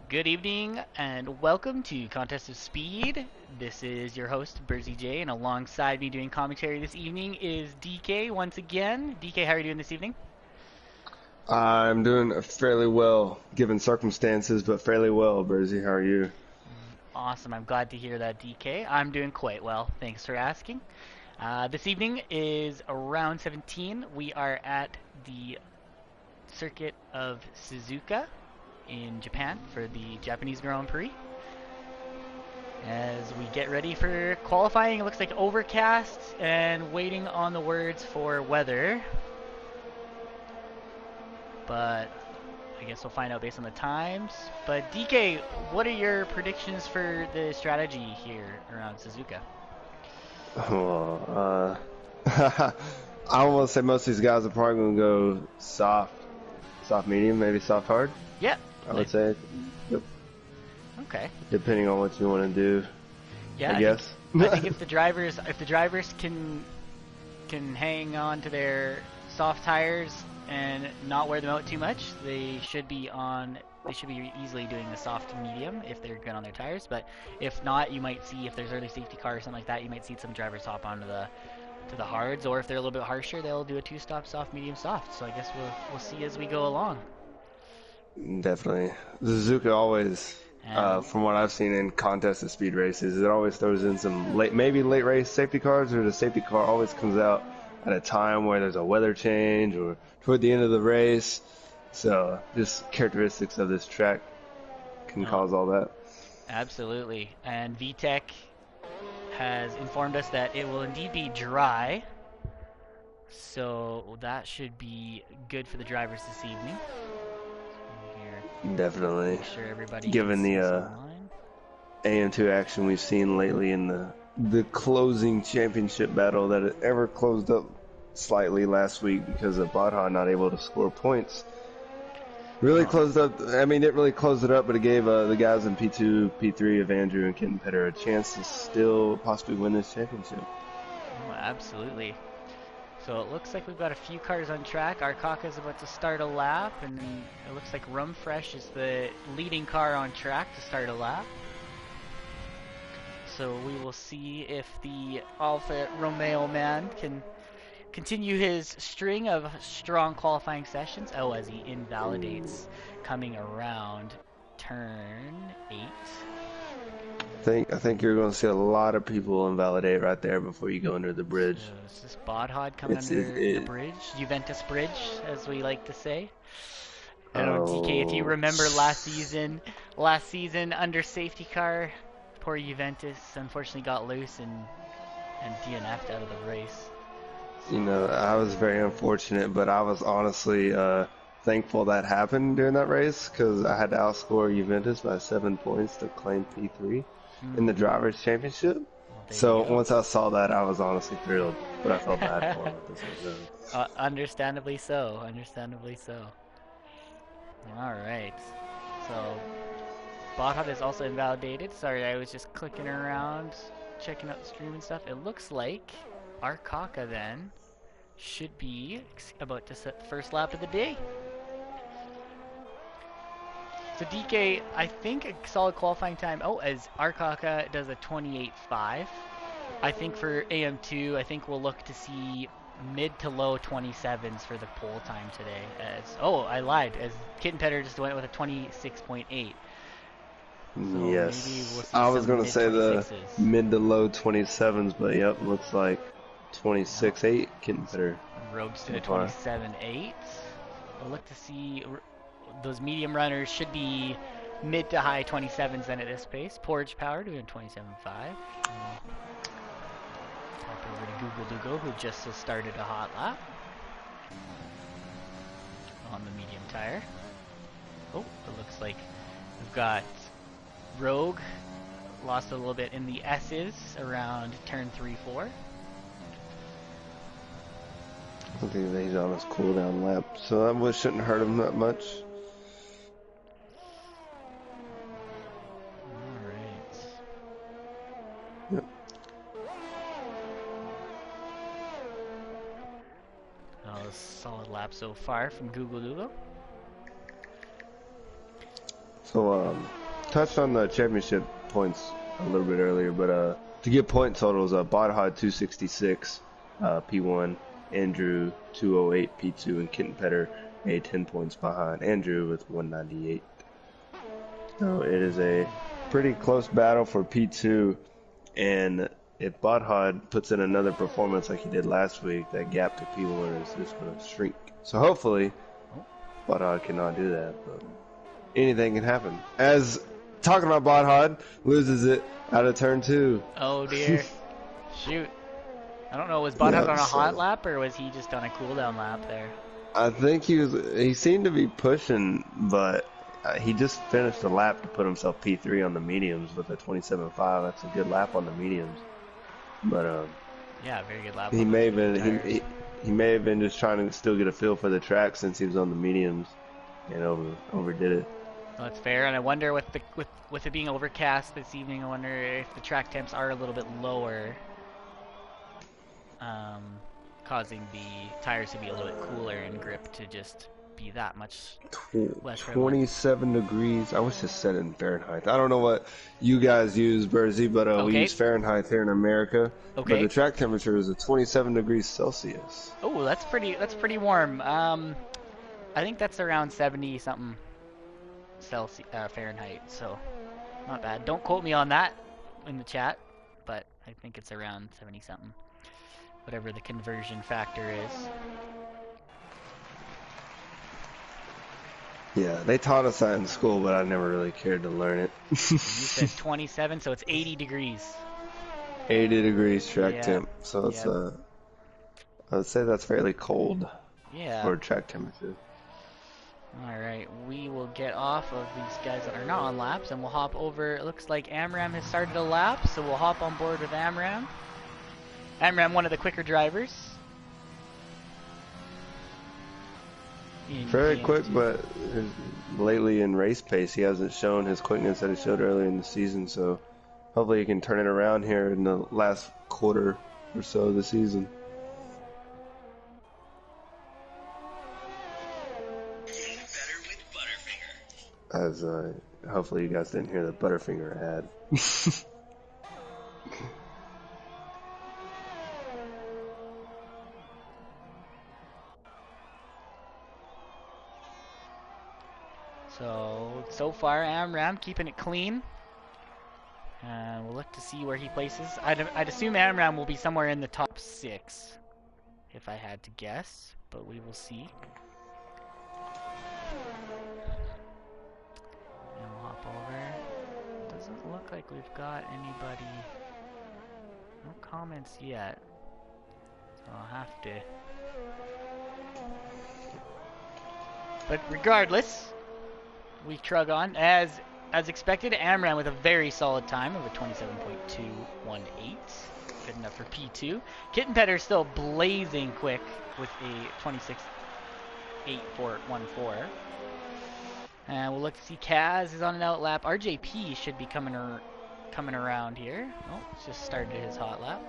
Good evening and welcome to Contest of Speed. This is your host, Bersy J, and alongside me doing commentary this evening is DK once again. DK, how are you doing this evening? I'm doing fairly well, given circumstances, but fairly well, Bersy. How are you? Awesome, I'm glad to hear that, DK. I'm doing quite well, thanks for asking. This evening is round 17. We are at the circuit of Suzuka in Japan for the Japanese Grand Prix. As we get ready for qualifying, it looks like overcast and waiting on the words for weather. But I guess we'll find out based on the times. But DK, what are your predictions for the strategy here around Suzuka? Well, I almost say most of these guys are probably going to go soft medium, maybe soft hard. Yeah. I would say, yep, Okay. depending on what you want to do. Yeah, I guess. I think if the drivers can hang on to their soft tires and not wear them out too much, they should be easily doing the soft to medium if they're good on their tires. But if not, you might see if there's early safety car or something like that, you might see some drivers hop onto the hards, or if they're a little bit harsher, they'll do a two-stop soft, medium, soft. So I guess we'll see as we go along. Definitely. Suzuka always, And from what I've seen in contested speed races, it always throws in some maybe late race safety cars, or the safety car always comes out at a time where there's a weather change or toward the end of the race. So just characteristics of this track can no, cause all that. absolutely. And VTech has informed us that it will indeed be dry, so that should be good for the drivers this evening. Here, Definitely. make sure everybody can Given see the us online. AM2 action we've seen lately in the closing championship battle, that it ever closed up slightly last week because of Badha not able to score points. Really Oh, closed up. I mean, it really closed it up, but it gave the guys in P2, P3 of Andrew and Kenton Petter a chance to still possibly win this championship. oh, absolutely. So it looks like we've got a few cars on track. Our is about to start a lap, and it looks like Rumfresh is the leading car on track to start a lap. So we will see if the Alfa Romeo man can continue his string of strong qualifying sessions. Oh, as he invalidates coming around turn 8. I think you're going to see a lot of people invalidate right there before you go under the bridge. So is this Bodhod coming It's it, under the it bridge? Juventus Bridge, as we like to say. I don't know, DK, if you oh remember last season under safety car, poor Juventus unfortunately got loose and DNF'd out of the race. I was very unfortunate, but I was honestly thankful that happened during that race because I had to outscore Juventus by 7 points to claim P3 in the Drivers' Championship. Well, there you So go. once I saw that, I was honestly thrilled, but I felt bad for him at the same time. Understandably so. Understandably so. All right. So Botthot is also invalidated. Sorry, I was just clicking around, checking out the stream and stuff. It looks like our Kaka then should be about to set the first lap of the day. So DK, I think a solid qualifying time. Oh, as Arkaka does a 28.5. I think for AM2, I think we'll look to see mid to low 27s for the pole time today. I lied. As Kitten Petter just went with a 26.8. So maybe we'll Yes, see I was some going to mid say the 26s. mid to low 27s, but yep, looks like No, 26.8 getting better Rogues to so the far. 27.8. We'll look to see those medium runners should be mid to high 27s then at this pace. Porridge Power doing 27.5. Hop over to Google Dugo, who just started a hot lap on the medium tire. Oh, it looks like we've got Rogue lost a little bit in the S's around turn 3-4. I think that he's on his cooldown lap, so that shouldn't hurt him that much. Alright. Yep. A solid lap so far from Google Dugo. So, touched on the championship points a little bit earlier, but to get point totals, Bodhod 266, P1, Andrew 208, P2, and Kittenpetter 10 points behind Andrew with 198. So it is a pretty close battle for P2, and if Bodhod puts in another performance like he did last week, that gap to P1 is just going to shrink. So hopefully, Bodhod cannot do that, but anything can happen. As talking about Bodhod, loses it out of turn 2. Oh dear. Shoot. I don't know, was Bodhod on a hot lap or was he just on a cooldown lap there? I think he seemed to be pushing, but he just finished a lap to put himself P3 on the mediums with a 27.5. That's a good lap on the mediums. But yeah, very good lap. He may have been just trying to still get a feel for the track since he was on the mediums and overdid it. Well, that's fair, and I wonder with it being overcast this evening, I wonder if the track temps are a little bit lower, causing the tires to be a little bit cooler and grip to just be that much less prevalent. 27 degrees. I wish it said in Fahrenheit. I don't know what you guys use, Burzy, but we use Fahrenheit here in America. Okay. But the track temperature is 27 degrees Celsius. Oh, that's pretty warm. I think that's around 70 something Celsius Fahrenheit. So not bad. Don't quote me on that in the chat, but I think it's around 70 something. Whatever the conversion factor is. Yeah, they taught us that in school, but I never really cared to learn it. You said 27, so it's 80 degrees. 80 degrees track temp, so it's I would say that's fairly cold for track temperature. Alright, we will get off of these guys that are not on laps, and we'll hop over. It looks like Amram has started a lap, so we'll hop on board with Amram. Amram, one of the quicker drivers. Very quick, but lately in race pace, he hasn't shown his quickness that he showed earlier in the season, so hopefully he can turn it around here in the last quarter or so of the season. As hopefully you guys didn't hear the Butterfinger ad. So far, Amram keeping it clean. We'll look to see where he places. I'd assume Amram will be somewhere in the top 6, if I had to guess, but we will see. And we'll hop over. Doesn't look like we've got anybody. No comments yet. So I'll have to. But regardless, we trug on. As expected, Amram with a very solid time of a 27.218. Good enough for P2. Kittenpetter still blazing quick with a 26.8414. And we'll look to see Kaz is on an out lap. RJP should be coming around here. Oh, it's just started his hot lap.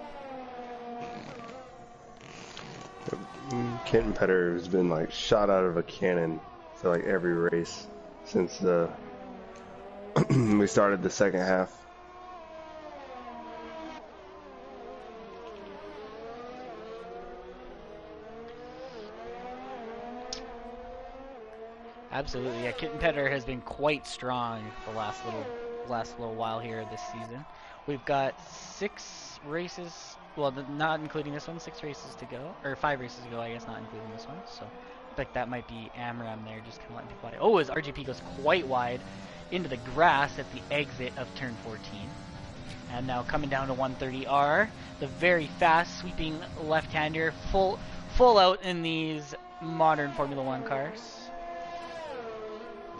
Kittenpetter has been like shot out of a cannon for like every race since we started the second half. Absolutely, yeah. Kittenpetter has been quite strong the last little while here this season. We've got 6 races, well, not including this one, 6 races to go, or 5 races to go, I guess, not including this one. So, I think that might be Amram there, just kind of letting people out. Oh, as RGP goes quite wide into the grass at the exit of turn 14. And now coming down to 130R, the very fast sweeping left-hander, full out in these modern Formula 1 cars.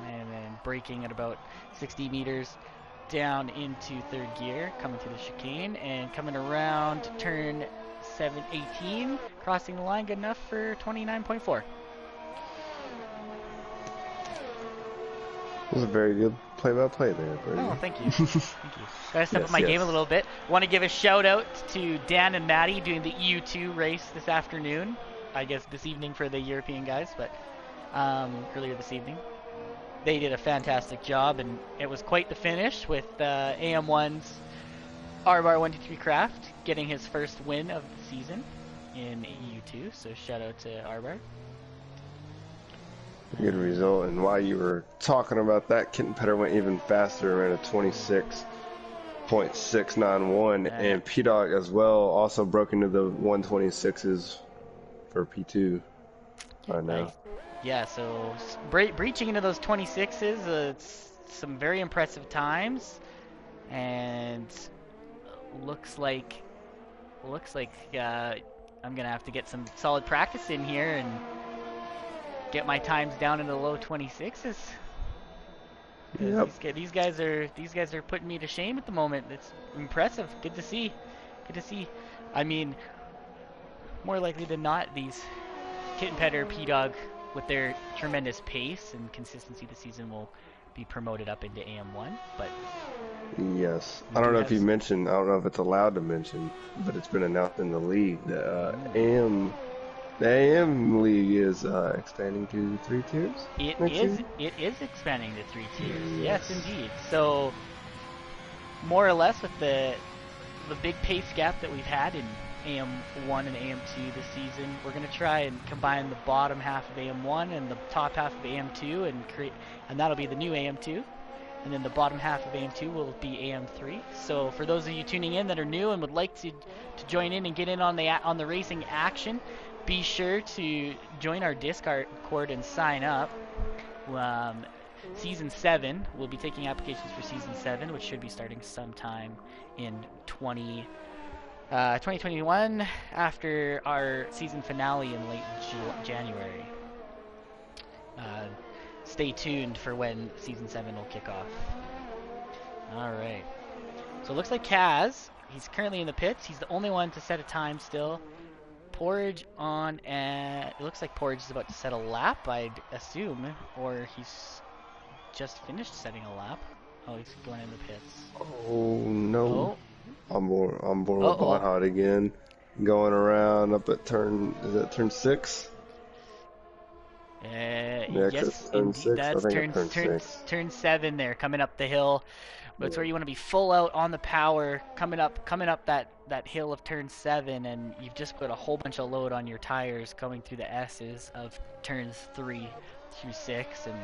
And then braking at about 60 meters down into 3rd gear, coming through the chicane, and coming around to turn 18, crossing the line, good enough for 29.4. It was a very good play-by-play there, Brady. Oh, thank you. Thank you. Gotta step up my game a little bit. Want to give a shout out to Dan and Maddie doing the EU2 race this afternoon. I guess this evening for the European guys, but earlier this evening. they did a fantastic job, and it was quite the finish with AM1's R123 Craft getting his first win of the season in EU2. So shout out to Arbar. Good result. And while you were talking about that, Kitten Petter went even faster, ran a 26.691, and P-Dog as well also broke into the 126s for P2. I know. Yeah, so breaching into those 26s, it's some very impressive times, and looks like I'm gonna have to get some solid practice in here and get my times down in the low 26s. Yep. These guys are putting me to shame at the moment. It's impressive. Good to see. I mean, more likely than not, these Kitten Petter, P-Dog, with their tremendous pace and consistency this season, will be promoted up into AM1. But yes, I don't know if you mentioned. I don't know if it's allowed to mention, but it's been announced in the league that the AM league is expanding to 3 tiers. It is expanding to 3 tiers. Yes, indeed. So more or less with the big pace gap that we've had in AM1 and AM2 this season, we're going to try and combine the bottom half of AM1 and the top half of AM2 and that'll be the new AM2. And then the bottom half of AM2 will be AM3. So for those of you tuning in that are new and would like to join in and get in on the racing action, be sure to join our Discord and sign up. Season 7, we'll be taking applications for Season 7, which should be starting sometime in 2021 after our season finale in late January. Stay tuned for when Season 7 will kick off. Alright. So it looks like Kaz, he's currently in the pits. He's the only one to set a time still. Porridge on, it looks like Porridge is about to set a lap, I'd assume, or he's just finished setting a lap. Oh, he's going in the pits. Oh no! Oh. I'm board with Bonhot again, going around up at turn 6? Yes, indeed. That's turn 7 there, coming up the hill. That's where you want to be full out on the power, coming up that hill of turn 7, and you've just put a whole bunch of load on your tires going through the S's of turns 3 through 6, and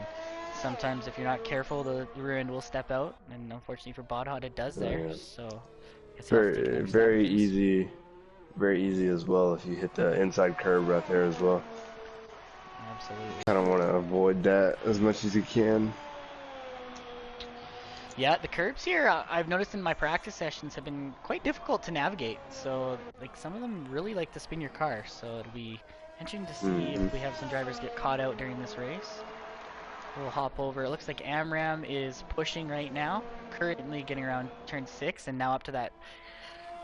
sometimes if you're not careful, the rear end will step out, and unfortunately for Bodhot, it does there. So very easy as well if you hit the inside curb right there as well. Absolutely. Kind of want to avoid that as much as you can. Yeah, the curbs here, I've noticed in my practice sessions, have been quite difficult to navigate. So, like, some of them really like to spin your car. So it'll be interesting to see if we have some drivers get caught out during this race. We'll hop over. It looks like Amram is pushing right now, currently getting around turn 6, and now up to that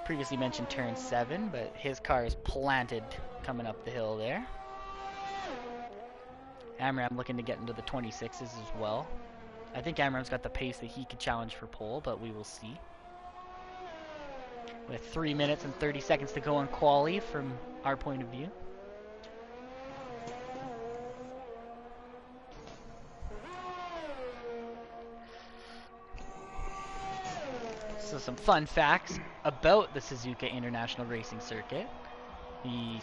previously mentioned turn 7. But his car is planted coming up the hill there. Amram looking to get into the 26s as well. I think Amram's got the pace that he could challenge for pole, but we will see. With 3 minutes and 30 seconds to go on quali from our point of view. So some fun facts about the Suzuka International Racing Circuit. The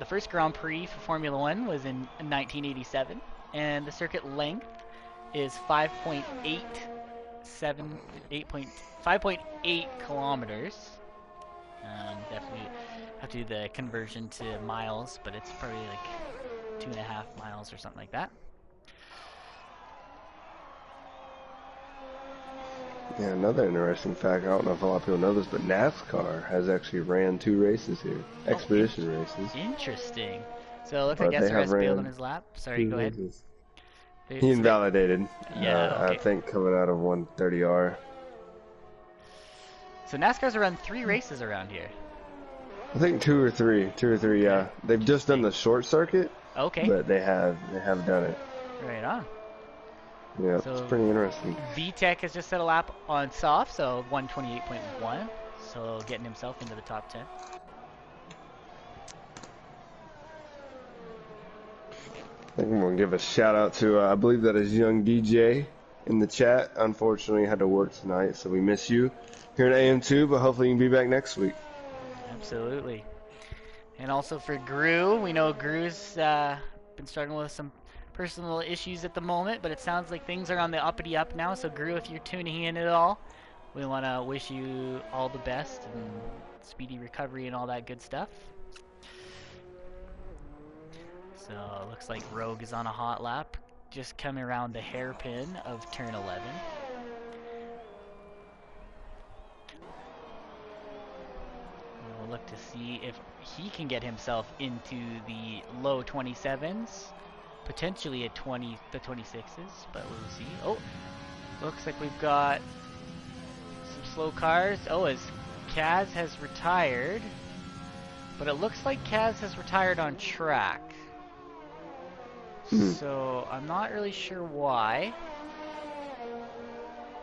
first Grand Prix for Formula One was in 1987, and the circuit length is 5.8 kilometers. Definitely have to do the conversion to miles, but it's probably like 2.5 miles or something like that. Yeah, another interesting fact, I don't know if a lot of people know this, but NASCAR has actually ran 2 races here. Expedition races. Interesting. So it looks like Esser has bailed on his lap. Sorry, go ahead. He invalidated. Yeah, okay. I think coming out of 130R. So NASCAR's run 3 races around here. I think 2 or 3. 2 or 3, yeah. They've just done the short circuit. Okay. But they have done it. Right on. Yeah, so it's pretty interesting. VTech has just set a lap on soft, so 128.1. So getting himself into the top 10. I think I'm gonna give a shout out to I believe that is Young DJ in the chat. Unfortunately, had to work tonight, so we miss you here at AM2. But hopefully, you can be back next week. Absolutely. And also for Gru, we know Gru's been struggling with some personal issues at the moment, but it sounds like things are on the uppity up now. So Gru, if you're tuning in at all, we want to wish you all the best and speedy recovery and all that good stuff. So it looks like Rogue is on a hot lap, just coming around the hairpin of turn 11. We'll look to see if he can get himself into the low 27s, potentially at the 26s, but we'll see. Oh, looks like we've got some slow cars. Oh, as Kaz has retired, but it looks like Kaz has retired on track. So I'm not really sure why,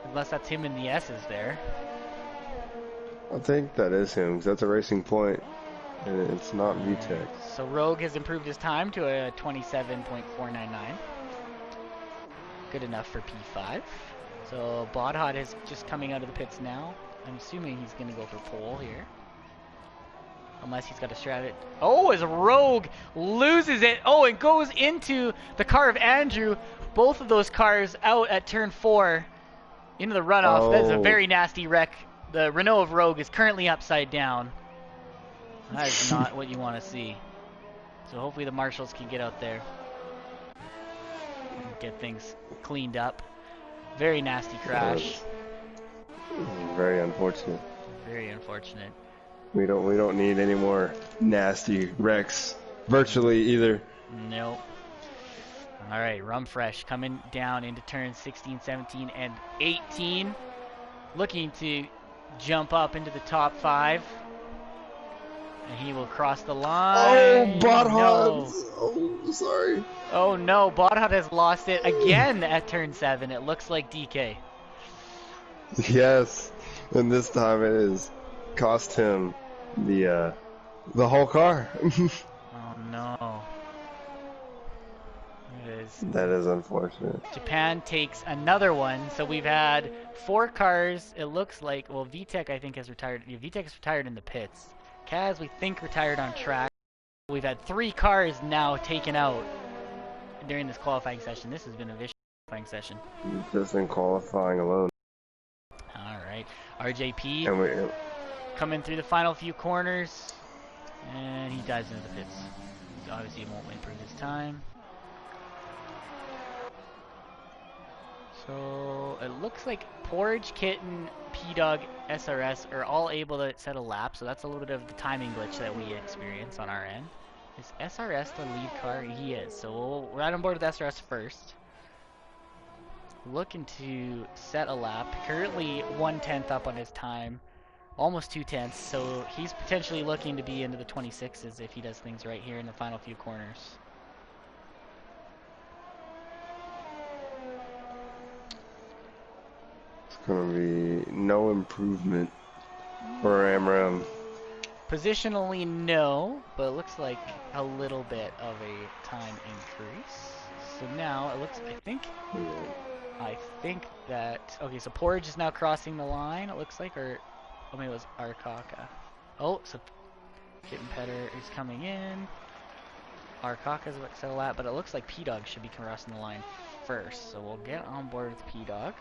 unless that's him in the S's there. I think that is him, because that's a racing point, and it's not VTEC. So Rogue has improved his time to a 27.499. Good enough for P5. So Bodhot is just coming out of the pits now. I'm assuming he's going to go for pole here. Unless he's got a strat. Oh, as Rogue loses it. Oh, it goes into the car of Andrew. Both of those cars out at turn 4 into the runoff. Oh. That's a very nasty wreck. The Renault of Rogue is currently upside down. That is not what you want to see. So hopefully the marshals can get out there and get things cleaned up. Very nasty crash. Very unfortunate. Very unfortunate. We don't need any more nasty wrecks virtually either. Nope. All right, Rumfresh coming down into turns 16, 17, and 18. Looking to jump up into the top 5. And he will cross the line. Oh, Bodhot! No. Oh, sorry. Oh no, Bodhot has lost it again at turn 7. It looks like DK. Yes, and this time it is cost him the whole car. Oh no. That is unfortunate. Japan takes another one. So we've had 4 cars. It looks like, well, VTEC I think has retired. Yeah, VTEC is retired in the pits. Kaz we think retired on track. We've had 3 cars now taken out during this qualifying session. This has been a vicious qualifying session. Just in qualifying alone. All right, RJP coming through the final few corners, and he dives into the pits. Obviously, he won't improve his time. So it looks like Porridge, Kitten, P-Dog, SRS are all able to set a lap, so that's a little bit of the timing glitch that we experience on our end. Is SRS the lead car? He is, so we'll ride on board with SRS first. Looking to set a lap. Currently 1/10 up on his time, almost 2/10, so he's potentially looking to be into the 26s if he does things right here in the final few corners. Gonna be no improvement for AM2. Positionally, no, but it looks like a little bit of a time increase. So now it looks, I think that, okay, so Porridge is now crossing the line, it looks like, or, oh, maybe it was Arkaka. Oh, so Kitten Petter is coming in. Arkaka's about to settle out, but it looks like P-Dog should be crossing the line first, so we'll get on board with P-Dog.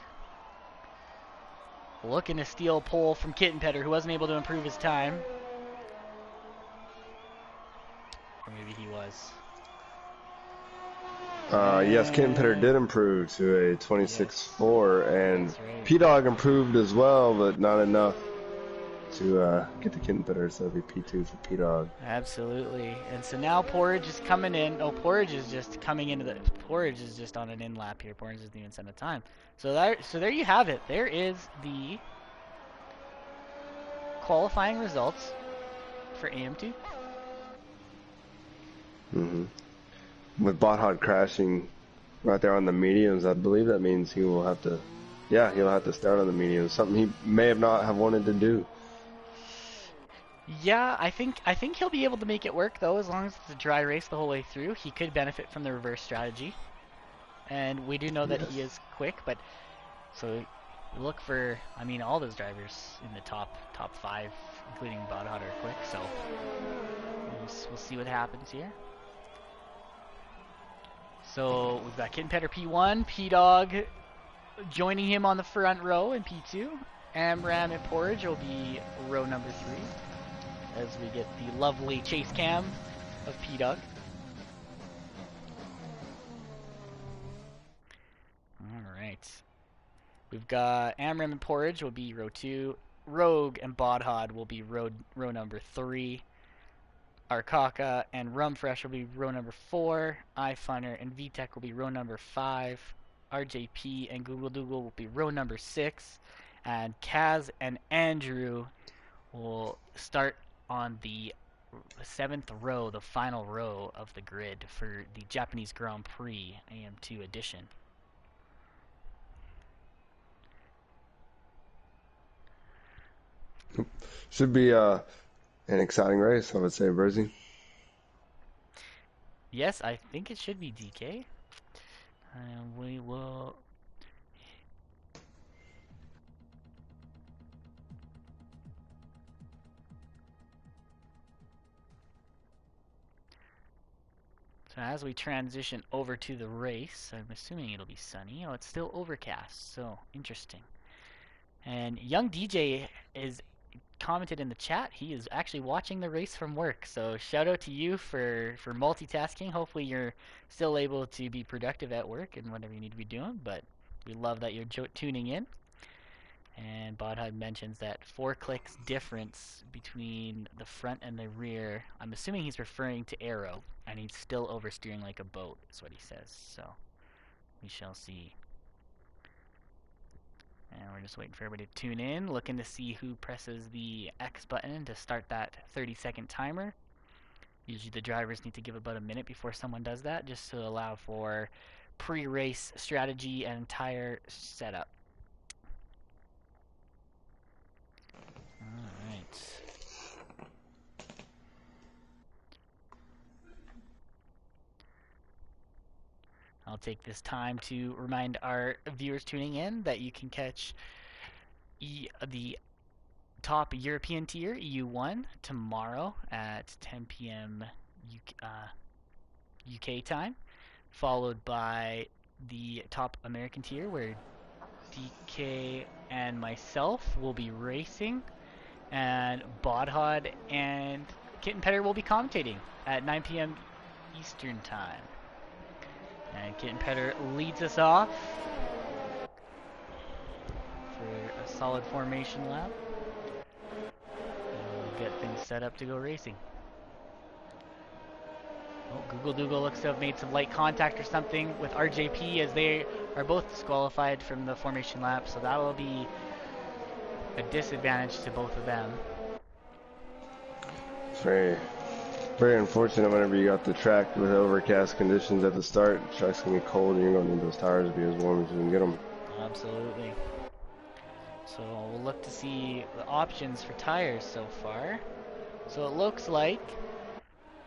Looking to steal pole from Kitten Petter, who wasn't able to improve his time. Or maybe he was. Yes, Kitten Petter did improve to a 26.4, and right. P-Dog improved as well, but not enough to get to Kitten Petter, so it'll be P2 for P-Dog. Absolutely. And so now Porridge is coming in. Oh, Porridge is just coming into the... Porridge is just on an in-lap here. Porridge doesn't even spend a time. So there you have it. There is the qualifying results for AM2. With Bodhot crashing right there on the mediums, I believe that means he will have to, he'll have to start on the mediums. Something he may have not have wanted to do. Yeah, I think he'll be able to make it work though, as long as it's a dry race the whole way through. He could benefit from the reverse strategy, and we do know that he Yes. is quick. But so look for, I mean, all those drivers in the top five, including Bodhot, are quick. So we'll see what happens here. So we've got Kitten Petter P1, P-Dog joining him on the front row in P2. Amram and Porridge will be row number 3 as we get the lovely chase cam of P-Dog. Alright. We've got Amram and Porridge will be row 2. Rogue and Bodhod will be row number 3. Arkaka and Rumfresh will be row number 4. iFunner and VTech will be row number 5. RJP and Google Dougal will be row number 6. And Kaz and Andrew will start on the 7th row, the final row of the grid for the Japanese Grand Prix AM2 edition. Should be an exciting race, I would say, Brizzy. Yes, I think it should be DK. And we will. So as we transition over to the race, I'm assuming it'll be sunny. Oh, it's still overcast, so interesting. And young DJ is commented in the chat. He is actually watching the race from work. So shout out to you for multitasking. Hopefully you're still able to be productive at work and whatever you need to be doing. But we love that you're tuning in. And Bodhud mentions that 4 clicks difference between the front and the rear. I'm assuming he's referring to aero, and he's still oversteering like a boat, is what he says. So we shall see. And we're just waiting for everybody to tune in, looking to see who presses the X button to start that 30-second timer. Usually the drivers need to give about a minute before someone does that, just to allow for pre-race strategy and tire setup. Alright. I'll take this time to remind our viewers tuning in that you can catch the top European tier, EU1, tomorrow at 10 p.m. UK time, followed by the top American tier, where DK and myself will be racing, and Bodhod and Kitten Petter will be commentating at 9 p.m. Eastern time. And Kitten Petter leads us off for a solid formation lap. And we'll get things set up to go racing. Oh, Google Dougal looks to have made some light contact or something with RJP, as they are both disqualified from the formation lap, so that will be a disadvantage to both of them. It's very, very unfortunate whenever you got the track with overcast conditions at the start. The track's going to be cold and you're going to need those tires to be as warm as you can get them. Absolutely. So we'll look to see the options for tires so far. So it looks like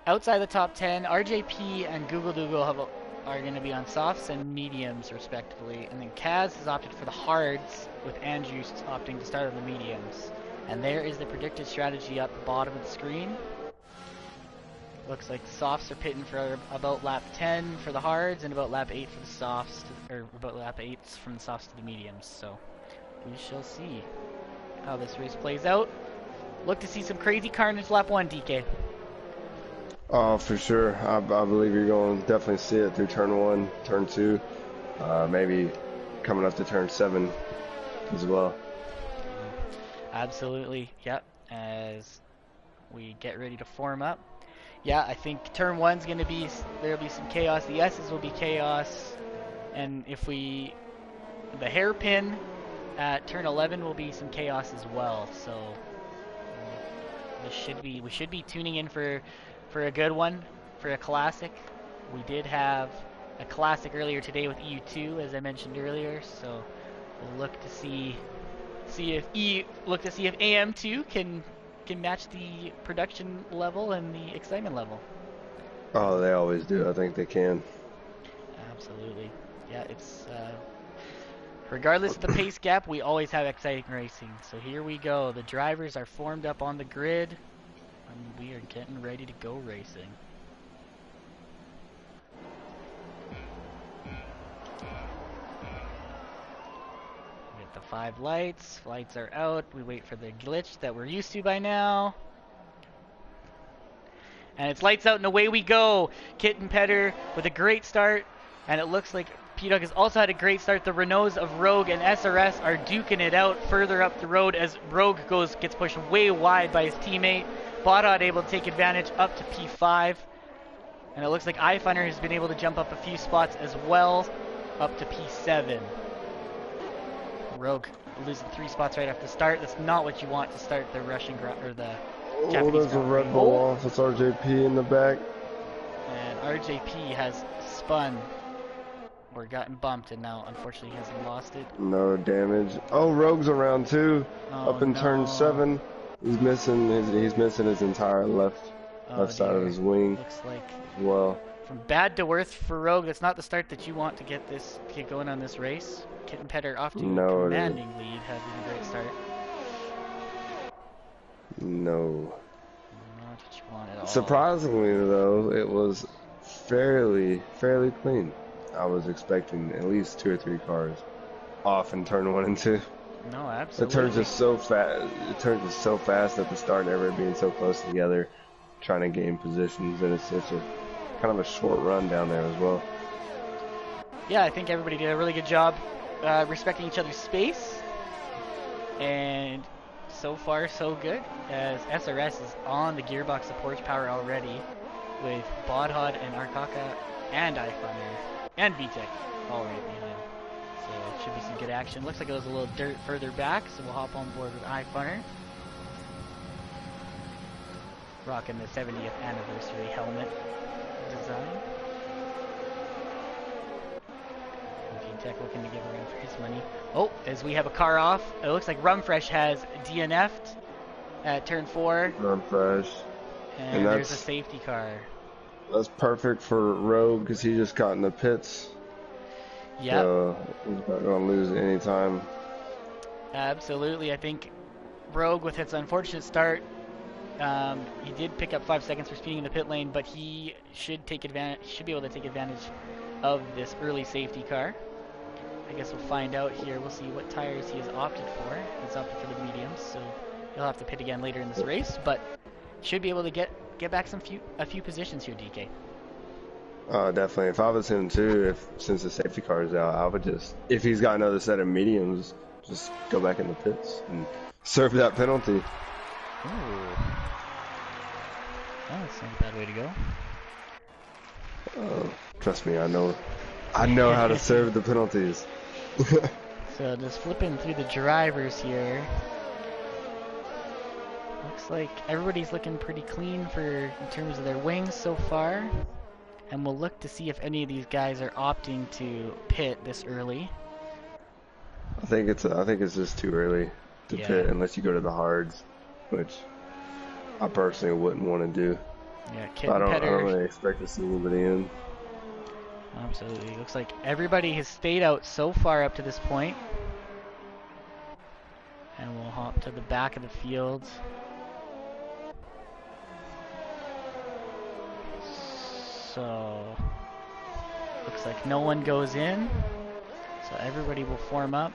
outside the top 10, RJP and Google Dougal are going to be on softs and mediums respectively, and then Kaz has opted for the hards, with Andrew opting to start on the mediums. And there is the predicted strategy up the bottom of the screen. Looks like the softs are pitting for about lap 10 for the hards and about lap 8 for the softs, or about lap 8 from the softs to the mediums. So we shall see how this race plays out. Look to see some crazy carnage lap 1, DK. Oh, for sure. I believe you're going to definitely see it through turn 1, turn 2, maybe coming up to turn 7 as well. Absolutely, yep. As we get ready to form up. Yeah, I think turn 1's going to be, there'll be some chaos. The S's will be chaos. And if the hairpin at turn 11 will be some chaos as well. So we should be tuning in for a good one, for a classic. We did have a classic earlier today with EU2, as I mentioned earlier. So we'll look to see if AM2 can can match the production level and the excitement level. Oh, they always do. I think they can. Absolutely. Yeah, it's regardless of the pace gap, we always have exciting racing. So here we go. The drivers are formed up on the grid, and we are getting ready to go racing. We get the 5 lights. Lights are out. We wait for the glitch that we're used to by now. And it's lights out and away we go. Kitten Petter with a great start. And it looks like P-Dog has also had a great start. The Renaults of Rogue and SRS are duking it out further up the road as Rogue gets pushed way wide by his teammate. Bodot able to take advantage up to P5. And it looks like iFunner has been able to jump up a few spots as well, up to P7. Rogue losing 3 spots right off the start. That's not what you want to start the Russian or the Oh, there's a Red Bull off. It's RJP in the back. And RJP has spun or gotten bumped, and now unfortunately has lost it. No damage. Oh, Rogue's around too. Up in turn 7. He's missing his entire left side of his wing. Looks like as well. From bad to worse for Rogue. That's not the start that you want to get going on this race. Kitten Petter off to a commanding lead, having a great start. No. Not what you want at all. Surprisingly, though, it was fairly clean. I was expecting at least 2 or 3 cars off in turn 1 and 2. No, absolutely. It turns just so fast. It turns just so fast at the start, never being so close together, trying to gain positions, and it's such a kind of a short run down there as well. Yeah, I think everybody did a really good job respecting each other's space, and so far so good, as SRS is on the gearbox support power already, with Bodhod and Arkaka and iFunner and VTech all right behind. So it should be some good action. Looks like it was a little dirt further back, so we'll hop on board with iFunner. Rocking the 70th anniversary helmet design. VTech looking to give a run for his money. Oh, as we have a car off, it looks like Rumfresh has DNF'd at turn 4. Rumfresh. And there's a safety car. That's perfect for Rogue because he just got in the pits. Yeah. So he's not going to lose any time. Absolutely. I think Rogue, with its unfortunate start, he did pick up 5 seconds for speeding in the pit lane, but he should be able to take advantage of this early safety car. I guess we'll find out here. We'll see what tires he has opted for. He's opted for the mediums, so he'll have to pit again later in this race, but should be able to get back a few positions here, DK. Definitely. If I was him too, since the safety car is out, I would just, if he's got another set of mediums, just go back in the pits and serve that penalty. Ooh. Oh, that's not a bad way to go. Trust me, I know how to serve the penalties. So just flipping through the drivers here. Looks like everybody's looking pretty clean in terms of their wings so far. And we'll look to see if any of these guys are opting to pit this early. I think it's just too early to pit unless you go to the hards, which I personally wouldn't want to do. Yeah, I don't really expect to see anybody in. Absolutely. Looks like everybody has stayed out so far up to this point. And we'll hop to the back of the field. So, looks like no one goes in. So everybody will form up.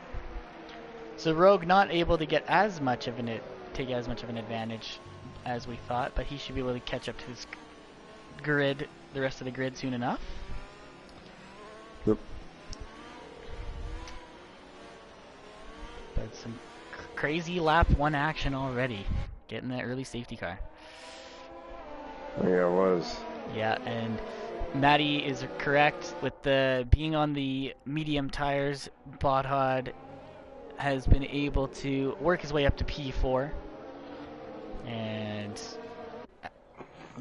So Rogue not able to get take as much of an advantage as we thought, but he should be able to catch up to his grid, the rest of the grid soon enough. Yep. But some crazy lap 1 action already, getting that early safety car. Yeah, it was. Yeah, and Maddie is correct with the being on the medium tires. Bodhod has been able to work his way up to P4, and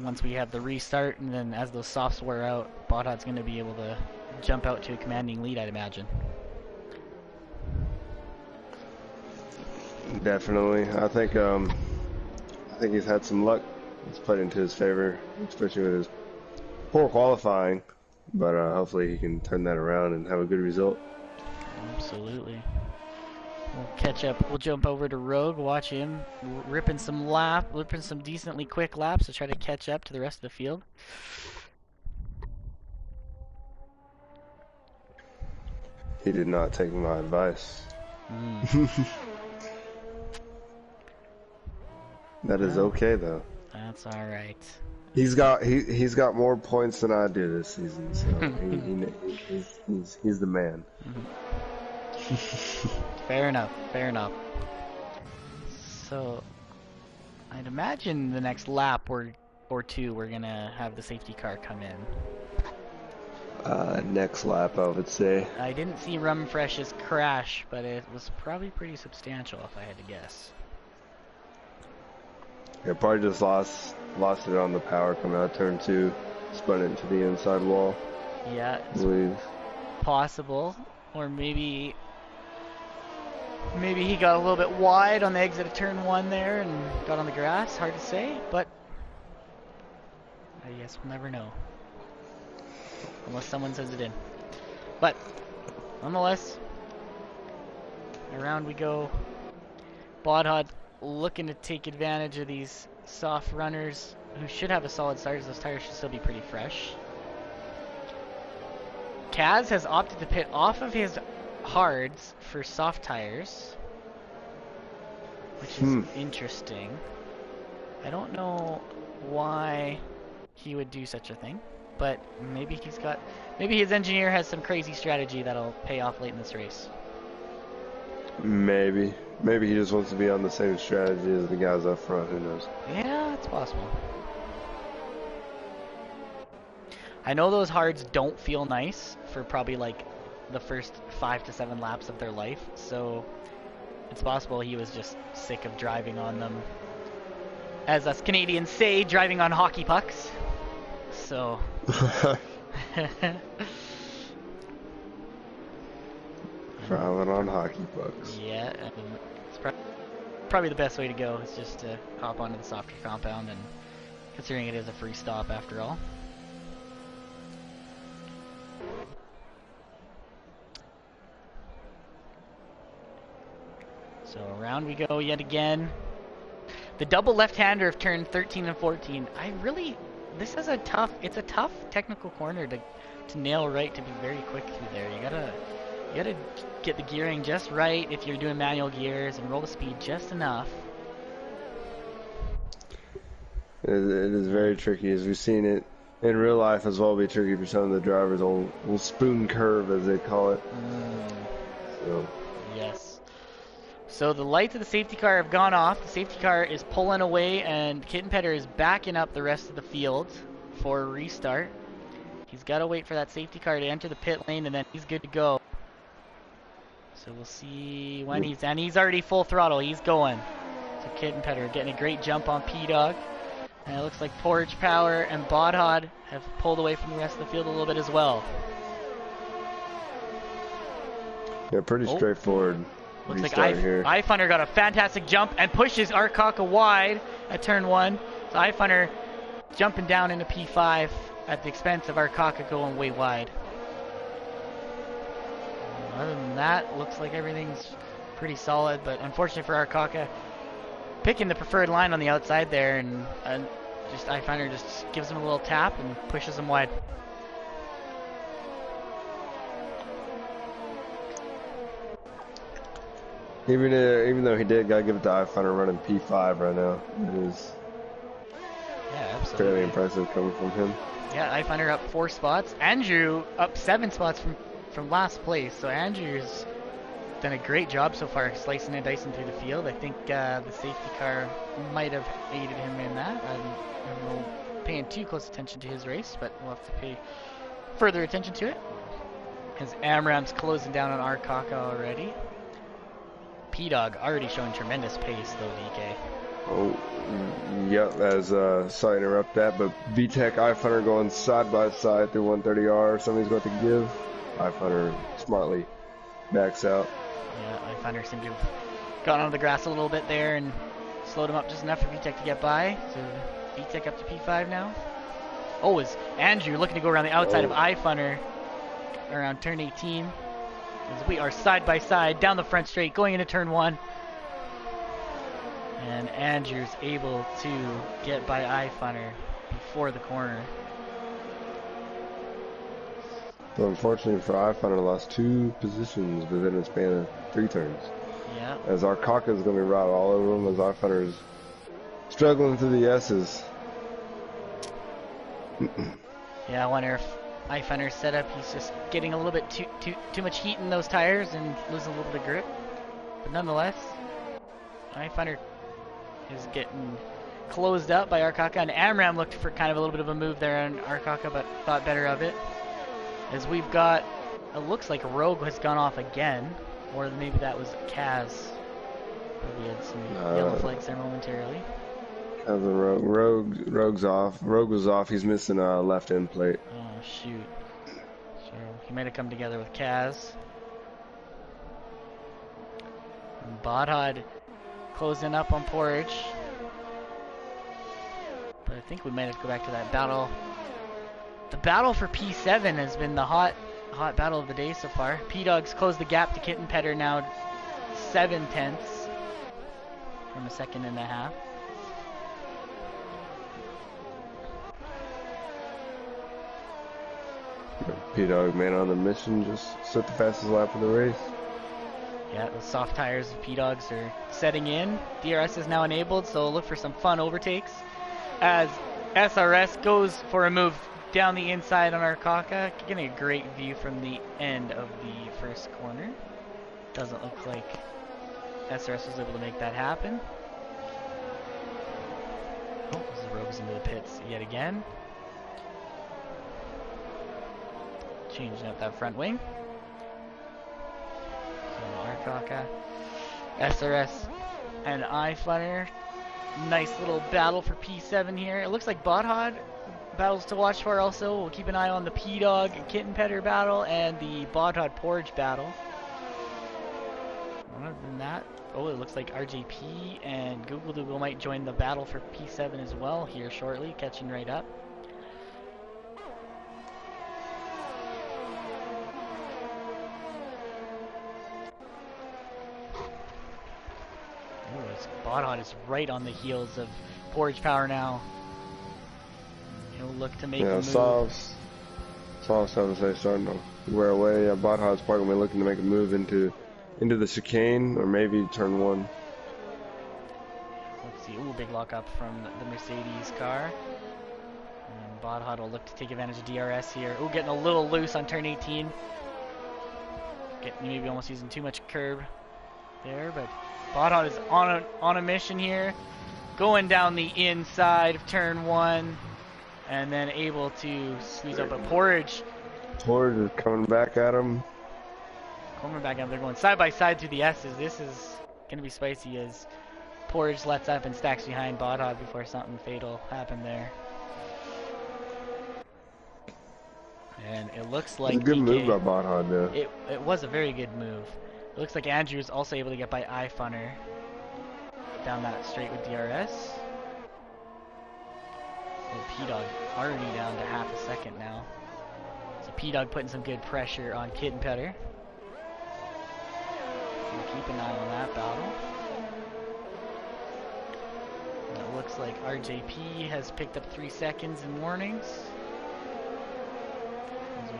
once we have the restart, and then as those softs wear out, Bodhod's going to be able to jump out to a commanding lead, I'd imagine. Definitely. I think think he's had some luck. It's played into his favor, especially with his poor qualifying. But hopefully he can turn that around and have a good result. Absolutely. We'll catch up. We'll jump over to Rogue, watch him ripping some decently quick laps to try to catch up to the rest of the field. He did not take my advice. That is okay though. That's all right. He's got more points than I do this season, so he's the man. Fair enough. Fair enough. So, I'd imagine the next lap or two we're gonna have the safety car come in. Next lap, I would say. I didn't see Rumfresh's crash, but it was probably pretty substantial if I had to guess. Yeah, probably just lost it on the power coming out of turn 2, spun it into the inside wall. Yeah, it's possible, or maybe he got a little bit wide on the exit of turn 1 there and got on the grass. Hard to say, but I guess we'll never know. Unless someone sends it in. But, nonetheless, around we go. Bodhod looking to take advantage of these soft runners who should have a solid start. Those tires should still be pretty fresh. Kaz has opted to pit off of his hards for soft tires, which is interesting. I don't know why he would do such a thing, but maybe his engineer has some crazy strategy that'll pay off late in this race. Maybe he just wants to be on the same strategy as the guys up front. Who knows? Yeah, it's possible. I know those hards don't feel nice for probably like the first 5 to 7 laps of their life, so it's possible he was just sick of driving on them. As us Canadians say, driving on hockey pucks. So. Driving on hockey pucks. Yeah, I mean, it's probably the best way to go is just to hop onto the softer compound, and considering it is a free stop after all. So around we go yet again. The double left-hander of turn 13 and 14. This is it's a tough technical corner to nail right, to be very quick through there. You gotta get the gearing just right if you're doing manual gears and roll the speed just enough. It is very tricky, as we've seen it in real life as well. Be tricky for some of the drivers. Old spoon curve, as they call it. So. Yes. So the lights of the safety car have gone off. The safety car is pulling away, and Kittenpetter is backing up the rest of the field for a restart. He's got to wait for that safety car to enter the pit lane, and then he's good to go. So we'll see when he's already full throttle. He's going. So Kittenpetter getting a great jump on P-Dog. And it looks like Porridge Power and Bodhod have pulled away from the rest of the field a little bit as well. Yeah, pretty straightforward. Looks like iFunner got a fantastic jump and pushes Arkaka wide at turn 1. So iFunner jumping down into P5 at the expense of Arkaka going way wide. Other than that, looks like everything's pretty solid, but unfortunately for Arkaka, picking the preferred line on the outside there, and just iFunner just gives him a little tap and pushes him wide. Even though he did, gotta give it to iFunner running P5 right now. It is fairly impressive coming from him. Yeah, iFunner up 4 spots. Andrew up 7 spots from last place. So Andrew's done a great job so far, slicing and dicing through the field. I think the safety car might have aided him in that. I'm not paying too close attention to his race, but we'll have to pay further attention to it. As Amram's closing down on Arkaka already. P-Dog already showing tremendous pace though, DK. Oh, yep, sorry to interrupt that, but VTEC iFunner going side by side through 130R. Somebody's got to give. iFunner smartly backs out. Yeah, iFunner seemed to have gotten onto the grass a little bit there and slowed him up just enough for VTech to get by. So VTech up to P5 now. Oh, is Andrew looking to go around the outside of iFunner around turn 18. As we are side by side down the front straight going into turn 1. And Andrew's able to get by iFunner before the corner. So unfortunately for iFunner, lost 2 positions within a span of 3 turns. Yeah. As our Kaka is going to be riding all over him, as iFunner is struggling through the S's. Yeah, I wonder if iFunner's setup, he's just getting a little bit too much heat in those tires and losing a little bit of grip. But nonetheless, iFunner is getting closed up by Arkaka, and Amram looked for kind of a little bit of a move there on Arkaka, but thought better of it. As we've got, it looks like Rogue has gone off again, or maybe that was Kaz. Probably had some yellow flags there momentarily. As a Rogue's off. Rogue was off. He's missing a left end plate. Oh shoot! So he might have come together with Kaz. And Bodhod closing up on Porridge. But I think we might have to go back to that battle. The battle for P7 has been the hot battle of the day so far. P-Dogs closed the gap to Kitten Petter, now 7/10 from a second and a half. P-Dog man on the mission, just set the fastest lap of the race. Yeah, the soft tires of P-Dogs are setting in. DRS is now enabled, so look for some fun overtakes. As SRS goes for a move down the inside on Arkaka, getting a great view from the end of the first corner. Doesn't look like SRS was able to make that happen. Oh, this is Rogue's into the pits yet again. Changing up that front wing. So Arkaka, SRS, and iFunner. Nice little battle for P7 here. It looks like Bodhod battles to watch for also. We'll keep an eye on the P-Dog Kitten Petter battle and the Bodhod Porridge battle. Other than that, oh, it looks like RJP and Google Dougal might join the battle for P7 as well here shortly, catching right up. Bodhod is right on the heels of Porridge Power now. He'll look to make a move. Soft's starting to wear away. Bodhod's probably going to be looking to make a move into the chicane, or maybe turn 1. Let's see. Ooh, big lock up from the Mercedes car. And Bodhod will look to take advantage of DRS here. Ooh, getting a little loose on turn 18. Maybe almost using too much curb there, but Bodhod is on a mission here, going down the inside of turn 1, and then able to squeeze up a Porridge. Porridge is coming back at him. Coming back up, they're going side by side through the S's. This is gonna be spicy as Porridge lets up and stacks behind Bodhod before something fatal happened there. And it looks like It's a good DK, move by Bodhod though. It was a very good move. It looks like Andrew's also able to get by iFunner down that straight with DRS. And P-Dog already down to half a second now. So P-Dog putting some good pressure on Kitten Petter. So keep an eye on that battle. And it looks like RJP has picked up 3 seconds in warnings. As we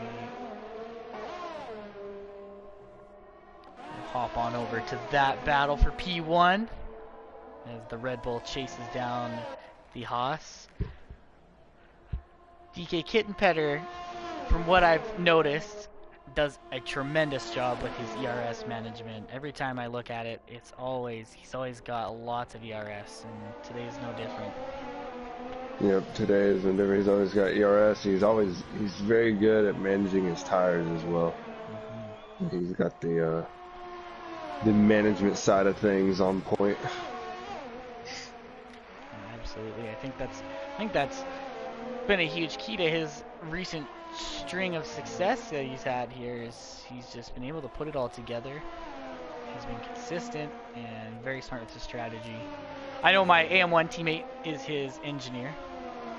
hop on over to that battle for P1 as the Red Bull chases down the Haas. DK Kitten Petter, from what I've noticed, does a tremendous job with his ERS management. Every time I look at it, he's always got lots of ERS, and today's no different. Yep, today is no different. He's always got ERS. He's very good at managing his tires as well. Mm-hmm. He's got the management side of things on point. Absolutely, I think that's been a huge key to his recent string of success that he's had here. Is he's just been able to put it all together. He's been consistent and very smart with his strategy. I know my AM1 teammate is his engineer.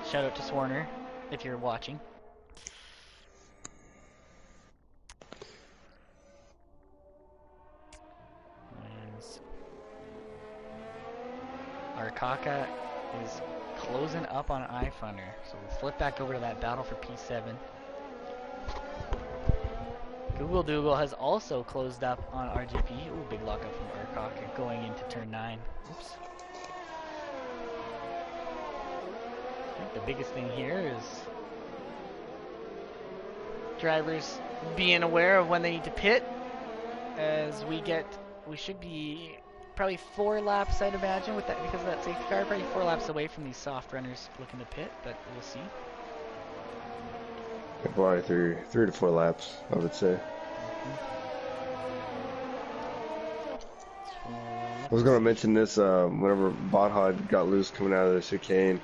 Shout out to Swarner if you're watching. Our Kaka is closing up on iFunner, so we'll flip back over to that battle for P7. Google Dougal has also closed up on RGP. Ooh, big lockup from Arkaka going into turn 9. Oops. I think the biggest thing here is drivers being aware of when they need to pit, as we should be probably 4 laps, I'd imagine, with that, because of that safety car, probably 4 laps away from these soft runners looking to pit, but we'll see. Probably three to 4 laps, I would say. I was going to mention this, whenever Botthod got loose coming out of the chicane,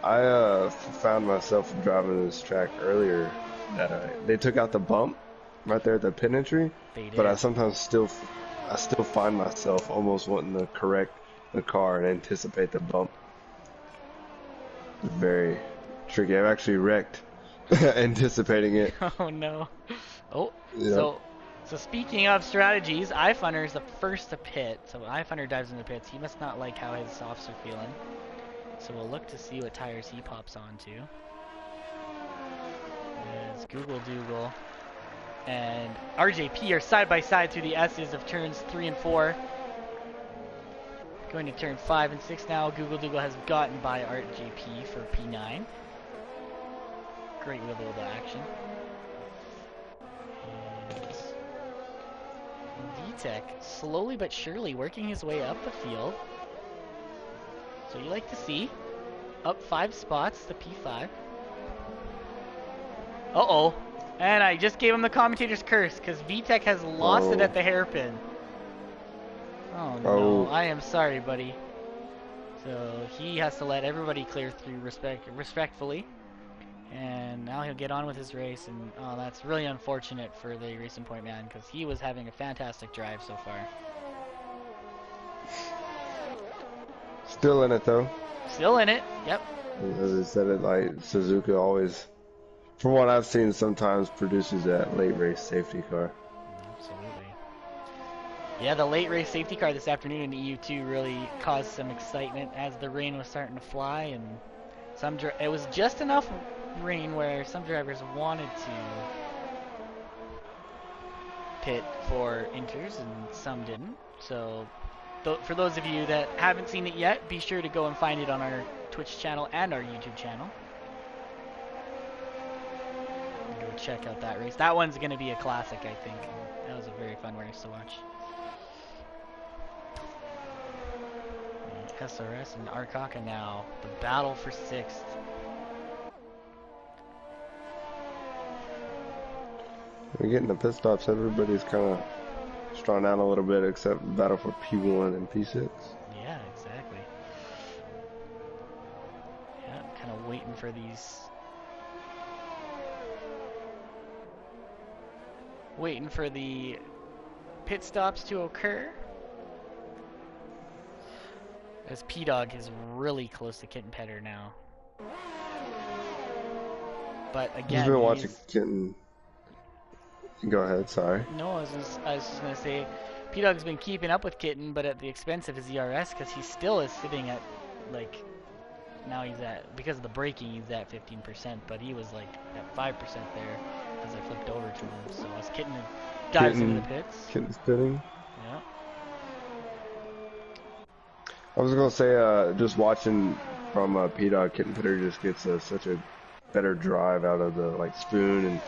I found myself driving this track earlier that they took out the bump right there at the pit entry, but I sometimes still find myself almost wanting to correct the car and anticipate the bump. It's very tricky. I've actually wrecked anticipating it. Oh no. Oh, Yep. so speaking of strategies, iFunner is the first to pit. So when iFunner dives into pits, he must not like how his softs are feeling. So we'll look to see what tires he pops onto. There's Google Dougal and RJP are side by side through the S's of turns 3 and 4. Going to turn 5 and 6 now. Google Dougal has gotten by RJP for P9. Great wheel to action. VTech slowly but surely working his way up the field. So you like to see. Up 5 spots to P5. Uh-oh. And I just gave him the commentator's curse because VTech has lost it at the hairpin. Oh no, I am sorry, buddy. So he has to let everybody clear through respectfully. And now he'll get on with his race, and oh, that's really unfortunate for the Racing Point man because he was having a fantastic drive so far. Still in it though. Still in it, yep. As I said, it like Suzuka always, from what I've seen, sometimes produces that late race safety car. Absolutely. Yeah, the late race safety car this afternoon in EU2 really caused some excitement as the rain was starting to fly, and it was just enough rain where some drivers wanted to pit for inters and some didn't. So for those of you that haven't seen it yet, be sure to go and find it on our Twitch channel and our YouTube channel. Go check out that race. That one's going to be a classic, I think. That was a very fun race to watch. And SRS and Arkaka now, the battle for 6th. We're getting the pit stops. Everybody's kind of strung out a little bit, except battle for P1 and P6. Yeah, exactly. Yeah, kind of waiting for these. Waiting for the pit stops to occur. As P-Dog is really close to Kitten Petter now. But again, I've been watching Kitten. Go ahead, sorry. No, I was just gonna say, P-Dog's been keeping up with Kitten, but at the expense of his ERS, because he still is sitting at, like, now he's at, because of the braking, he's at 15%, but he was, like, at 5% there as I flipped over to him. So as Kitten dives into the pits. Kitten's pitting. Yeah. I was gonna say, just watching from P-Dog, Kitten Petter just gets such a better drive out of the, like, spoon and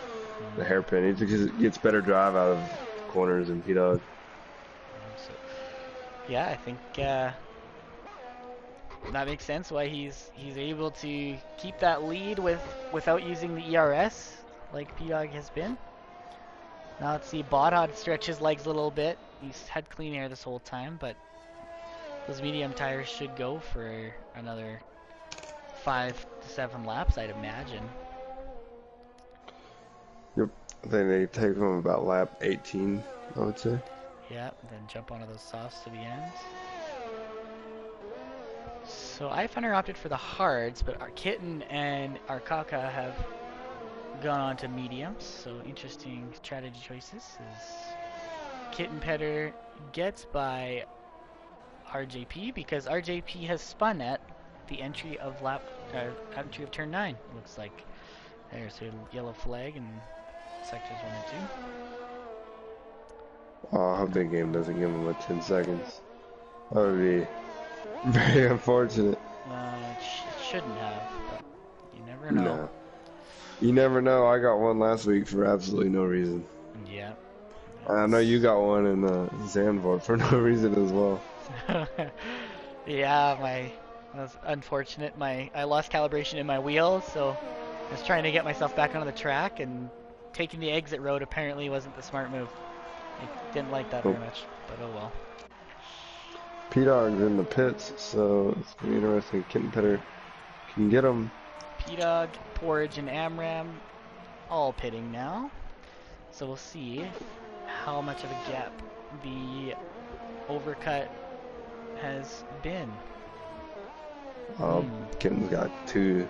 the hairpin. He just gets better drive out of corners and P-Dog. So, yeah, I think that makes sense why he's able to keep that lead without using the ERS like P-Dog has been. Now let's see, Bodhod stretch his legs a little bit. He's had clean air this whole time, but those medium tires should go for another 5 to 7 laps, I'd imagine. Yep, I think they take them about lap 18, I would say. Yeah, then jump onto those softs to the ends. So iFunner opted for the hards, but our Kitten and our Kaka have gone on to mediums. So interesting strategy choices. Kitten Petter gets by RJP because RJP has spun at the entry of entry of turn 9. Looks like there's a yellow flag in sectors 1 and 2. Oh, I hope that game doesn't give him a 10 seconds. That would be very unfortunate. It shouldn't have, but you never know. No. You never know. I got one last week for absolutely no reason. Yeah. I know you got one in Zandvoort for no reason as well. Yeah, that was unfortunate. I lost calibration in my wheel, so I was trying to get myself back onto the track, and taking the exit road apparently wasn't the smart move. I didn't like that very much, but oh well. P-Dog's in the pits, so it's going to be interesting. Kitten Petter can get him. P-Dog, Porridge, and Amram all pitting now. So we'll see how much of a gap the overcut has been. Kitten's got two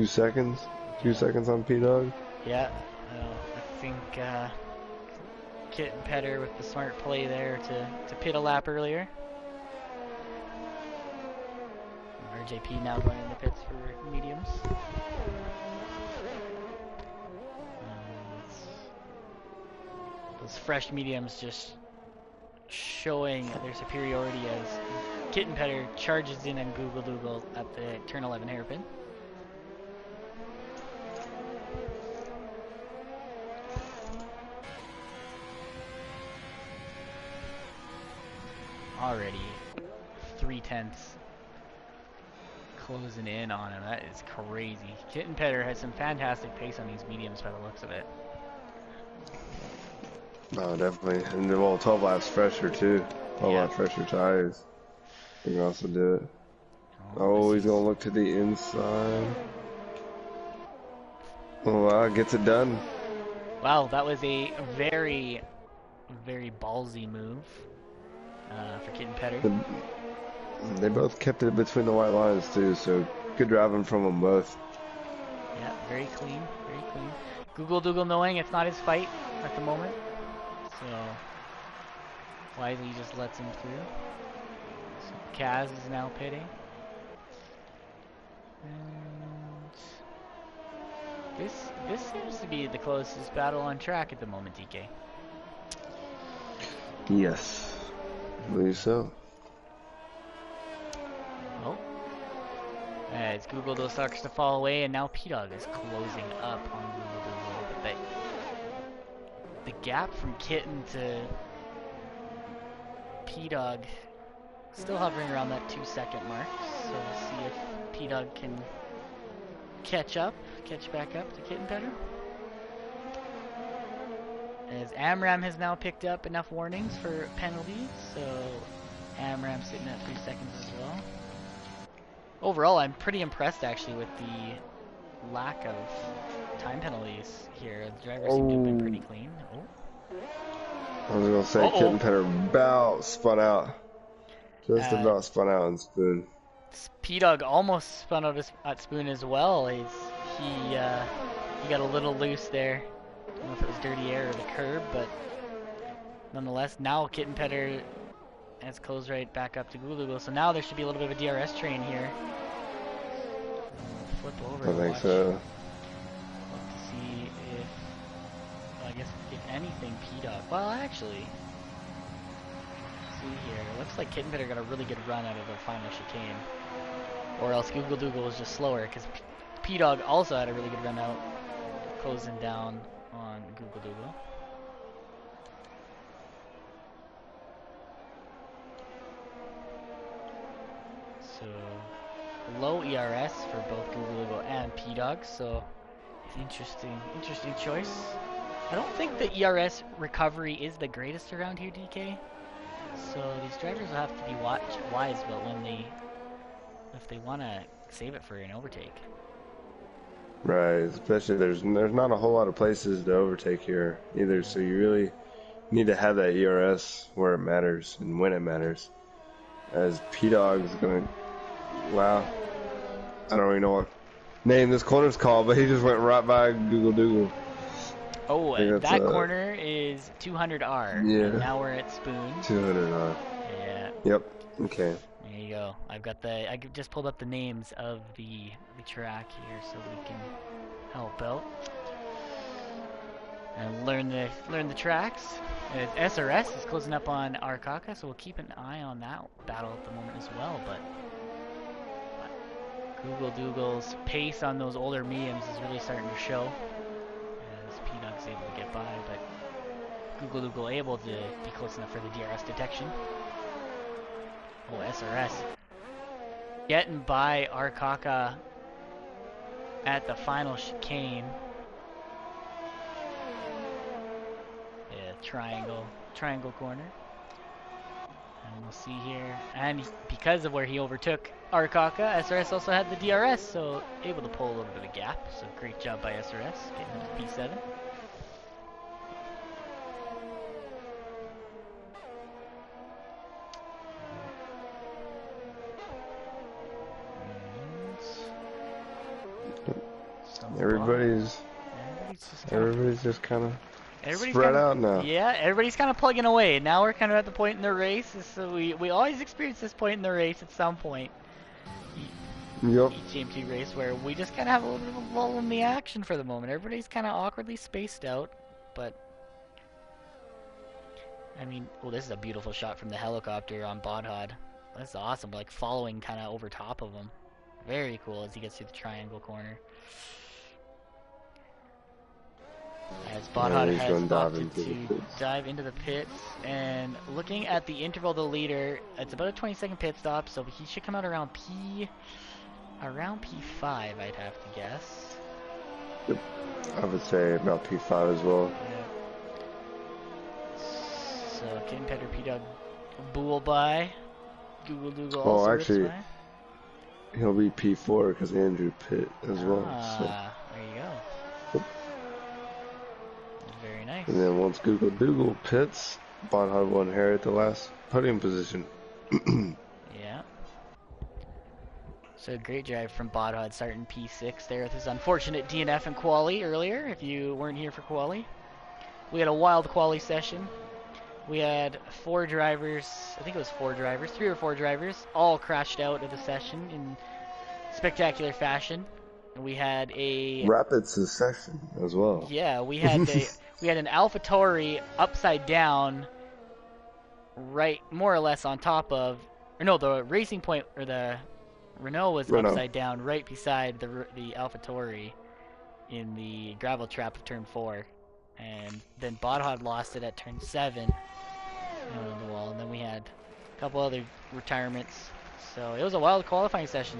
seconds. 2 seconds on P-Dog. Yeah, I think Kitten Petter with the smart play there to pit a lap earlier. RJP now going in the pits for mediums. Those fresh mediums just showing their superiority as Kitten Petter charges in and Google Doogle at the turn 11 hairpin. Already 3/10 closing in on him. That is crazy. Kitten Petter has some fantastic pace on these mediums by the looks of it. Oh, definitely. And well, 12 laps fresher too. 12 laps fresher tires. You can also do it. Oh, he's going to look to the inside. Oh, wow, gets it done. Wow, that was a very, very ballsy move for Kitten Petter. They both kept it between the white lines too, so good driving from them both. Yeah, very clean, very clean. Google Doogle knowing it's not his fight at the moment, so wisely just lets him through. So Kaz is now pitting. And this seems to be the closest battle on track at the moment, DK. Yes, I believe so. Oh. As Google Doogle starts to fall away, and now P-Dog is closing up on Google Doogle. But the gap from Kitten to P-Dog still hovering around that 2-second mark. So we'll see if P-Dog can catch back up to Kitten Petter. As Amram has now picked up enough warnings for penalties, so Amram sitting at 3 seconds as well. Overall, I'm pretty impressed actually with the lack of time penalties here. The drivers seem to have been pretty clean. Oh. I was gonna say Kitten Petter about spun out. Just about spun out and Spoon. P-Dog almost spun out at Spoon as well. He got a little loose there. I don't know if it was dirty air or the curb, but nonetheless, now Kitten Petter has closed right back up to Google. So now there should be a little bit of a DRS train here. Flip over. I think so. Look to see if, well, I guess if anything, P-Dog. Well, actually, see here. Looks like Kitten Petter got a really good run out of the final chicane, or else Google Doogle was just slower because P-Dog also had a really good run out, closing down on Google Doogle. So low ERS for both Google and P-Dog, so interesting choice. I don't think the ERS recovery is the greatest around here, DK. So these drivers will have to be wise about if they want to save it for an overtake. Right, especially there's not a whole lot of places to overtake here either, so you really need to have that ERS where it matters and when it matters. As P-Dog's gonna Wow. I don't even know what name this corner's called, but he just went right by Google Doogle. Oh, I think that's that corner is 200R, and yeah, now we're at Spoon. 200. Yeah, Yep. Okay. there you go. I just pulled up the names of the track here so we can help out and learn the tracks. And SRS is closing up on Arcaka, so we'll keep an eye on that battle at the moment as well. But Google Doogle's pace on those older mediums is really starting to show as P-Dog's able to get by, but Google Doogle able to be close enough for the DRS detection. Oh, SRS getting by Arcaka at the final chicane. Yeah, triangle corner. And we'll see here. And because of where he overtook Arcaka, SRS also had the DRS, so able to pull a little bit of a gap. So great job by SRS getting into P7. Everybody's just kind of spread out now. Yeah, everybody's kind of plugging away. Now we're kind of at the point in the race. So we always experience this point in the race at some point. Yep. Each AM2 race where we just kind of have a little bit of a lull in the action for the moment. Everybody's kind of awkwardly spaced out, but I mean, oh, this is a beautiful shot from the helicopter on Bodhod. That's awesome, like following kind of over top of him. Very cool as he gets through the triangle corner. As Bodhod has opted to dive into the pits, and looking at the interval of the leader, it's about a 20-second pit stop, so he should come out around P5, I'd have to guess. Yep. I would say about P5 as well. Yeah. So King Petter P-Dog Bool by. Google Doogle Oh, also actually, he'll be P4 because Andrew pit as well. So. There you go. Yep. Very nice. And then once Google Doogle pits, Bonhard will inherit the last podium position. Yeah. So great drive from Bodhod starting P6 there with his unfortunate DNF in quali earlier, if you weren't here for quali. We had a wild quali session. We had 4 drivers, I think it was 4 drivers, 3 or 4 drivers, all crashed out of the session in spectacular fashion. We had a rapid succession as well. Yeah, we had an AlphaTauri upside down, right, more or less on top of, or no, the Racing Point or the Renault was upside down right beside the AlphaTauri in the gravel trap of turn 4, and then Bodhod lost it at turn 7 on the wall, and then we had a couple other retirements. So it was a wild qualifying session.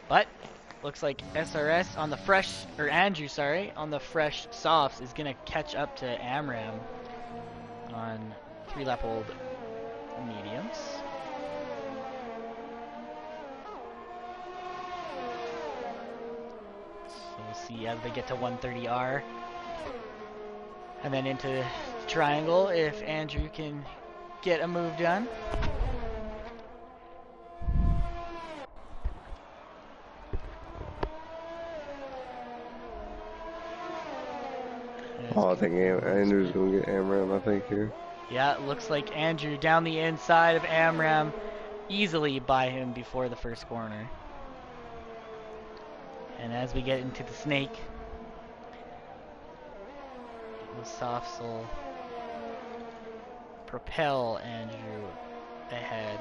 But looks like SRS on the fresh, or Andrew, sorry, on the fresh softs is gonna catch up to Amram on 3-lap-old mediums. So we'll see as they get to 130R. And then into triangle if Andrew can get a move done. Oh, I think Andrew's going to get Amram, I think, here. Yeah, it looks like Andrew down the inside of Amram, easily by him before the first corner. And as we get into the snake, the softs will propel Andrew ahead.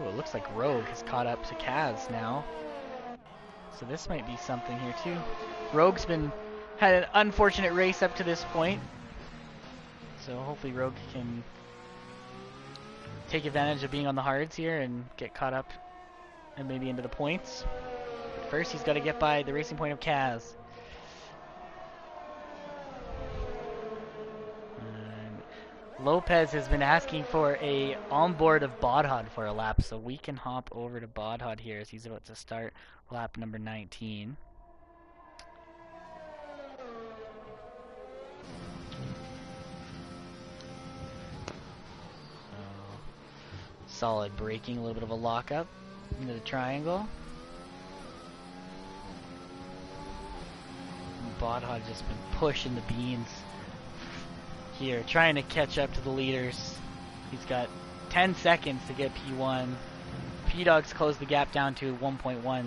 Oh, it looks like Rogue has caught up to Kaz now. So this might be something here too. Rogue's had an unfortunate race up to this point. So hopefully Rogue can take advantage of being on the hards here and get caught up and maybe into the points. But first he's got to get by the Racing Point of Kaz. Lopez has been asking for a onboard of Bodhod for a lap, so we can hop over to Bodhod here as he's about to start lap number 19. Solid braking, a little bit of a lockup into the triangle. Bodhod just been pushing the beans here, trying to catch up to the leaders. He's got 10 seconds to get P1. P-Dog's closed the gap down to 1.1. Well,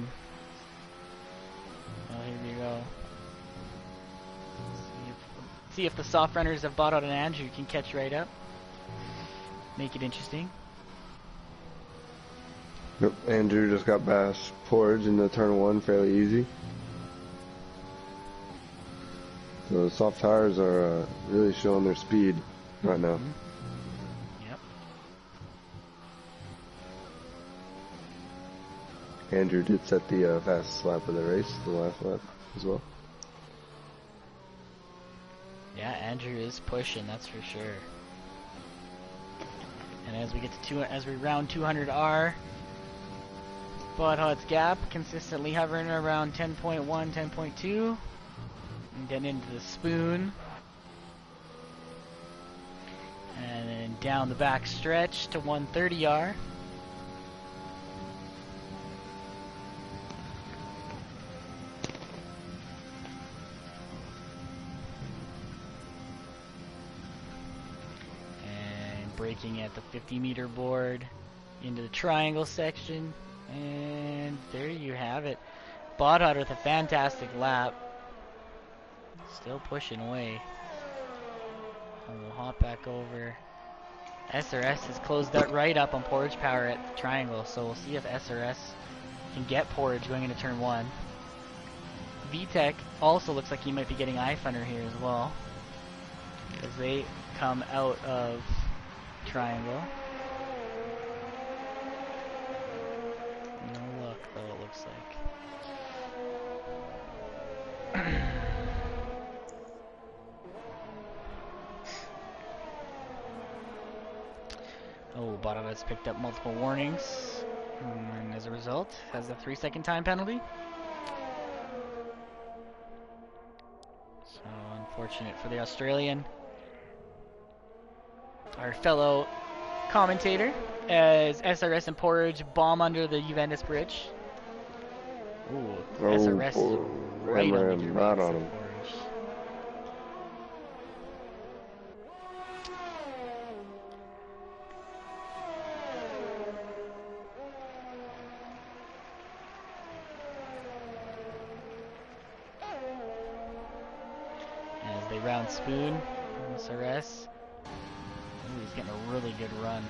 here we go. See if the soft runners of Bodhod and Andrew can catch right up. Make it interesting. Yep, Andrew just got past Porridge in the turn 1 fairly easy. So the soft tires are really showing their speed right now. Yep. Andrew did set the fastest lap of the race, the last lap as well. Yeah, Andrew is pushing, that's for sure. And as we get to as we round 200R, Bodhod's gap consistently hovering around 10.1, 10.2. And getting into the spoon. And then down the back stretch to 130R. And braking at the 50-meter board into the triangle section. And there you have it. Bodhod with a fantastic lap. Still pushing away. And we'll hop back over. SRS has closed that right up on Porridge Power at the triangle, so we'll see if SRS can get Porridge going into turn 1. VTech also looks like he might be getting iFunner here as well, as they come out of triangle. No luck though, it looks like. Oh, Bodho's picked up multiple warnings, and as a result, has a 3-second time penalty. So unfortunate for the Australian. Our fellow commentator, as SRS and Porridge bomb under the Juventus Bridge. Ooh, SRS is right on the right on him. Porridge. As they round spoon, SRS. Ooh, he's getting a really good run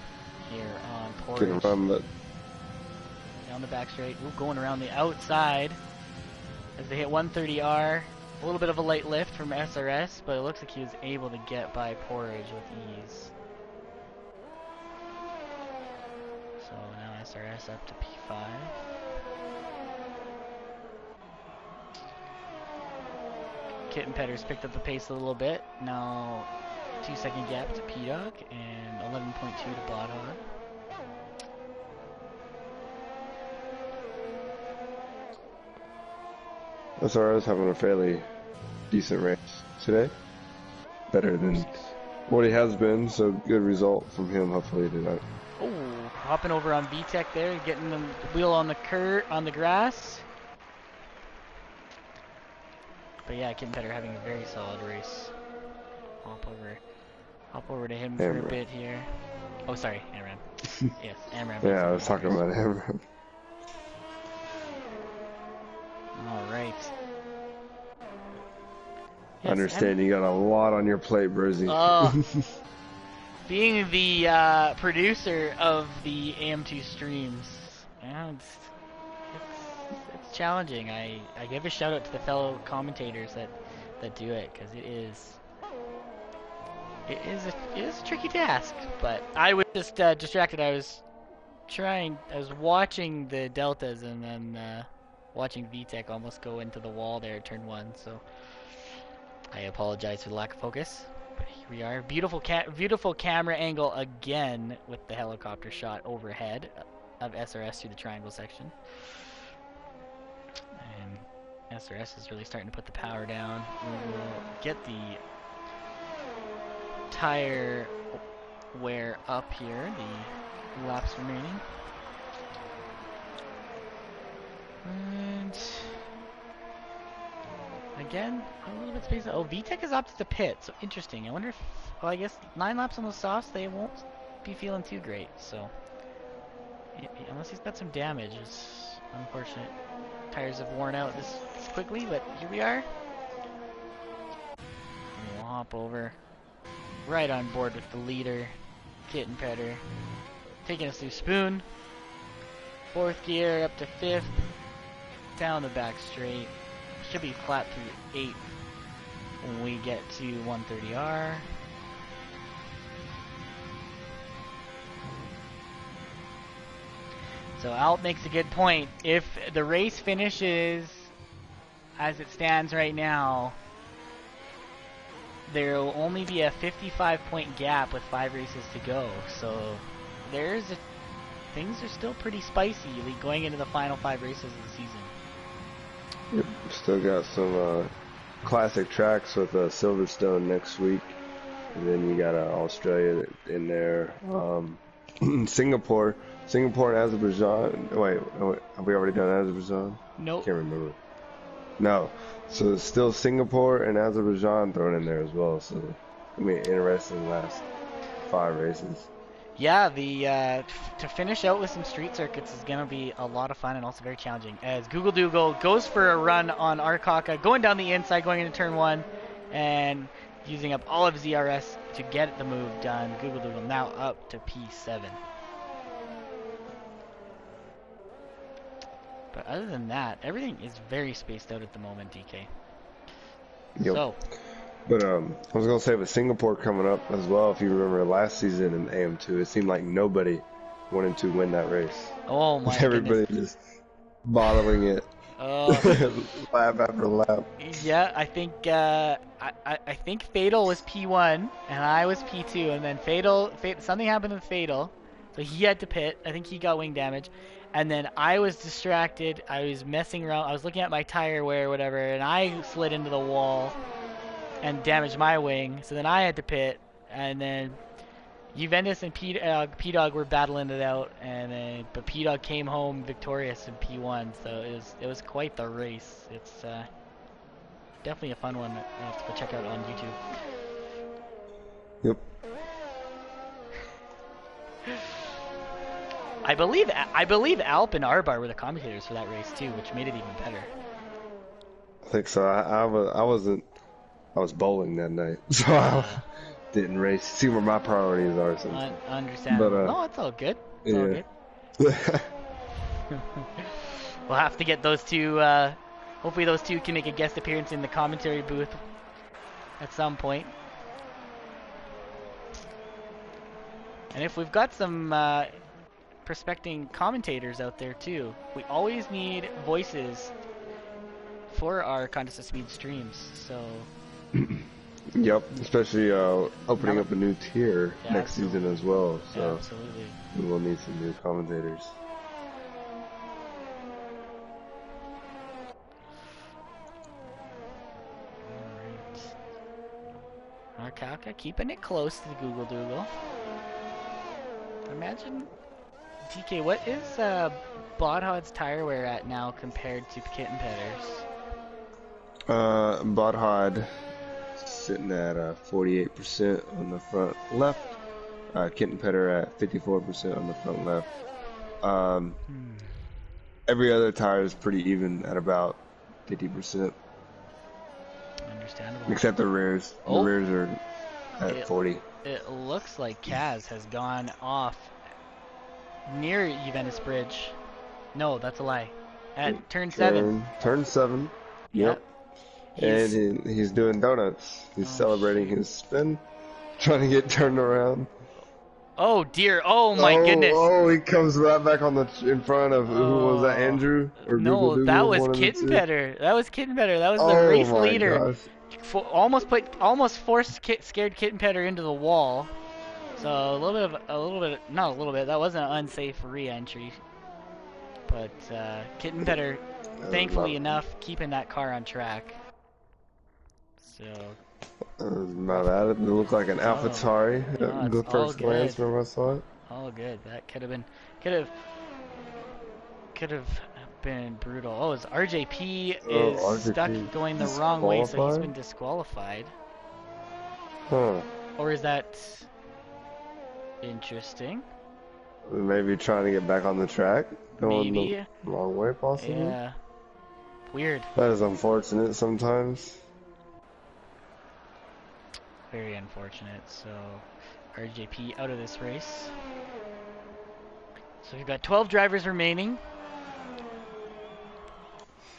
here on Porridge. Good run, but Down the back straight. Ooh, going around the outside as they hit 130R. A little bit of a light lift from SRS, but it looks like he was able to get by Porridge with ease. So now SRS up to P5. Kitten Petter's picked up the pace a little bit. Now 2-second gap to P-Dog and 11.2 to Bodhod. SRS having a fairly decent race today. Better than what he has been, so good result from him hopefully tonight. Oh, hopping over on VTech there, getting the wheel on the grass. But yeah, Kitten Petter having a very solid race. Hop over to him for a bit here. Oh, sorry, Amram. Yes, Amram. Yeah, I was talking about Amram. All right. I understand you got a lot on your plate, Brizzy. Being the producer of the AM2 streams, yeah, it's challenging. I give a shout out to the fellow commentators that do it, because it is a tricky task. But I was just distracted. I was watching the deltas and then watching VTech almost go into the wall there at turn 1. So I apologize for the lack of focus. But here we are. Beautiful camera angle again with the helicopter shot overhead of SRS through the triangle section. And SRS is really starting to put the power down. We will get the tire wear up here. laps remaining. And again, a little bit space. Oh, VTech has opted to pit, so interesting. I wonder if, well, I guess 9 laps on the softs, they won't be feeling too great. So, unless he's got some damage, it's unfortunate. Tires have worn out this quickly, but here we are. And we'll hop over, right on board with the leader, Kitten Petter, taking us through Spoon. 4th gear up to 5th, down the back straight. Should be flat through 8th when we get to 130R. So Alp makes a good point. If the race finishes as it stands right now, there will only be a 55-point gap with 5 races to go. So things are still pretty spicy going into the final 5 races of the season. Yep, still got some classic tracks with Silverstone next week, and then you got Australia in there, Singapore and Azerbaijan. Wait, have we already done Azerbaijan? Nope. Can't remember. No, so it's still Singapore and Azerbaijan thrown in there as well. So I mean, interesting last 5 races. Yeah, to finish out with some street circuits is gonna be a lot of fun and also very challenging. As Google Dougal goes for a run on Arkaka, going down the inside, going into turn 1, and using up all of his ERS to get the move done. Google Dougal now up to P7. But other than that, everything is very spaced out at the moment, DK. Yep. So. But I was gonna say with Singapore coming up as well. If you remember last season in AM2, it seemed like nobody wanted to win that race. Oh my Everybody goodness. just bottling it, lap after lap. Yeah, I think I think Fatal was P1 and I was P2, and then something happened with Fatal, so he had to pit. I think he got wing damage, and then I was distracted. I was messing around. I was looking at my tire wear or whatever, and I slid into the wall and damaged my wing. So then I had to pit, and then Juventus and P-Dog were battling it out, but P-Dog came home victorious in P1. So it was quite the race. It's definitely a fun one. I'll have to go check out on YouTube. Yep. I believe Alp and Arbar were the commentators for that race too, which made it even better. I think so. I was bowling that night, so I didn't race. See where my priorities are. So. Understandable. But, no, it's all good. It's yeah. all good. We'll have to get those two. Hopefully, those two can make a guest appearance in the commentary booth at some point. And if we've got some prospecting commentators out there too, we always need voices for our Contest of Speed streams. So. Yep, especially opening up a new tier next season as well. So absolutely. We will need some new commentators. Alright. Arkaka keeping it close to the Google Dougal. Imagine, DK, what is Bodhod's tire wear at now compared to Kitten Petter's? Bodhod sitting at 48% on the front left. Kitten Petter at 54% on the front left. Every other tire is pretty even at about 50%. Understandable. Except the rears. The rears are at 40. It looks like Kaz has gone off near Juventus Bridge. No, that's a lie. At turn 7. Turn 7. Yep. And he's doing donuts. He's celebrating his spin, trying to get turned around. Oh dear! Oh my goodness! Oh, he comes right back on in front of who was that? Andrew? Or no, that was Kitten Petter. That was Kitten Petter. That was the race leader. Almost forced scared Kitten Petter into the wall. So not a little bit. That wasn't an unsafe re-entry. But Kitten Petter, thankfully enough, keeping that car on track. So. My bad. It looked like an AlphaTauri at the first glance whenever I saw it. all good. That could have, could have been brutal. Oh, his RJP Oh, is stuck RGP going the wrong way, so he's been disqualified? disqualified. Huh. Or is that interesting? Maybe trying to get back on the track? Going the Maybe. wrong way, possibly? Yeah. Weird. That is unfortunate sometimes. Very unfortunate. So, RJP out of this race. So we've got 12 drivers remaining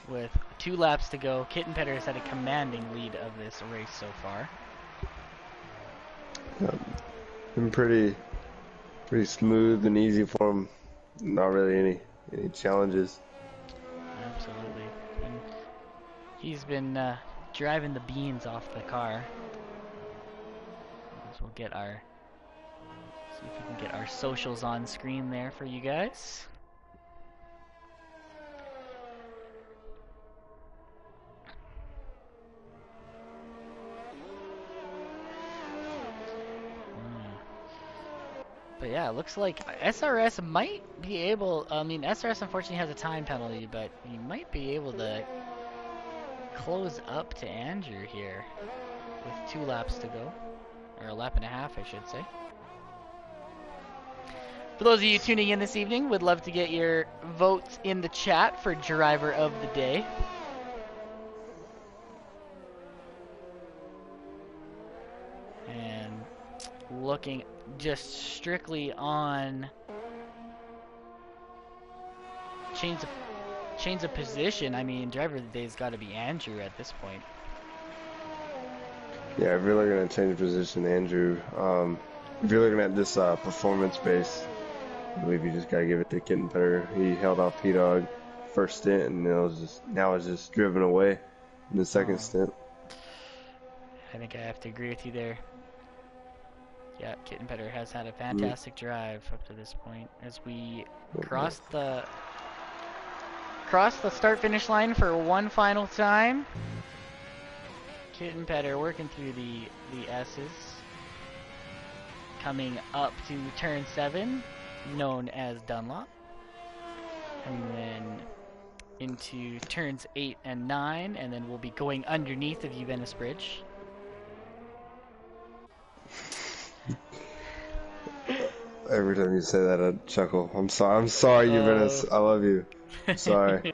with 2 laps to go. Kitten Petter has had a commanding lead of this race so far. Been pretty smooth and easy for him. Not really any challenges. Absolutely. And he's been driving the beans off the car. So we'll get our, see if we can get our socials on screen there for you guys. But yeah, it looks like SRS might be able, I mean, SRS unfortunately has a time penalty, but he might be able to close up to Andrew here with 2 laps to go. Or a lap and a half, I should say. For those of you tuning in this evening, would love to get your votes in the chat for driver of the day. And looking just strictly on change of position, I mean, driver of the day's got to be Andrew at this point. Yeah, if you're looking at change position, Andrew, if you're looking at this performance base, I believe you just gotta give it to Kitten Petter. He held off P-Dog first stint, and now it's just driven away in the second stint. I think I have to agree with you there. Yeah, Kitten Petter has had a fantastic drive up to this point as we cross the start-finish line for one final time. Kitten Petter working through the S's, coming up to turn 7, known as Dunlop, and then into turns 8 and 9, and then we'll be going underneath the Venice Bridge. Every time you say that, I chuckle. I'm sorry, Venice. I love you. I'm sorry.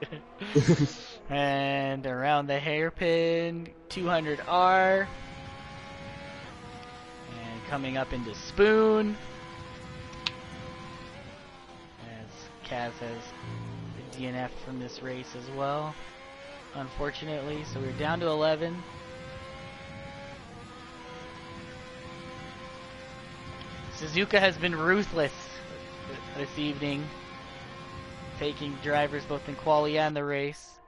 And around the hairpin, 200R. And coming up into Spoon. As Kaz has the DNF from this race as well, unfortunately. So we're down to 11. Suzuka has been ruthless this evening, taking drivers both in quali and the race.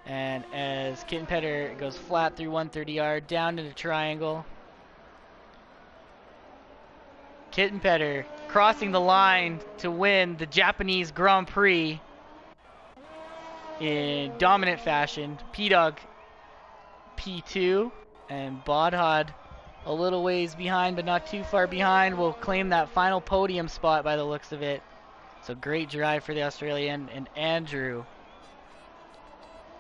And as Kitten Petter goes flat through 130R, down into triangle. Kitten Petter crossing the line to win the Japanese Grand Prix in dominant fashion. P-Dog P2 and Bodhod a little ways behind, but not too far behind, will claim that final podium spot by the looks of it. So great drive for the Australian. And Andrew,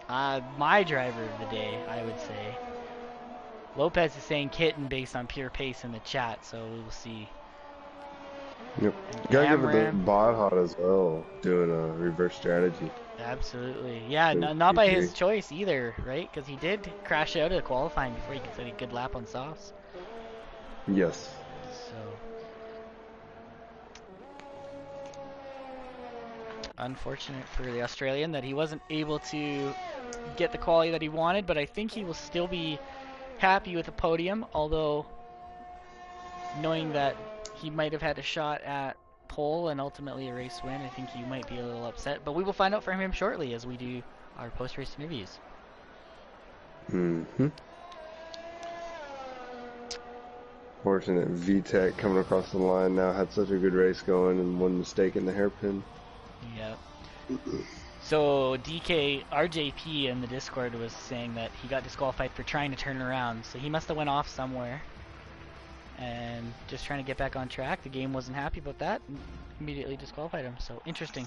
my driver of the day, I would say. Lopez is saying Kitten based on pure pace in the chat, so we will see. Yep. Gotta give it to Bodhod as well, doing a reverse strategy. Absolutely. Yeah, not by his choice either, right? Because he did crash out of qualifying before he could get a good lap on softs. Yes. So unfortunate for the Australian that he wasn't able to get the quality that he wanted, but I think he will still be happy with the podium, although knowing that he might have had a shot at pole and ultimately a race win, I think he might be a little upset. But we will find out from him shortly as we do our post-race interviews. Mm-hmm. Fortunate VTech coming across the line now, had such a good race going, and one mistake in the hairpin. Yeah. So DK RJP in the Discord was saying that he got disqualified for trying to turn around, so he must have went off somewhere. and just trying to get back on track. The game wasn't happy about that and immediately disqualified him. So interesting.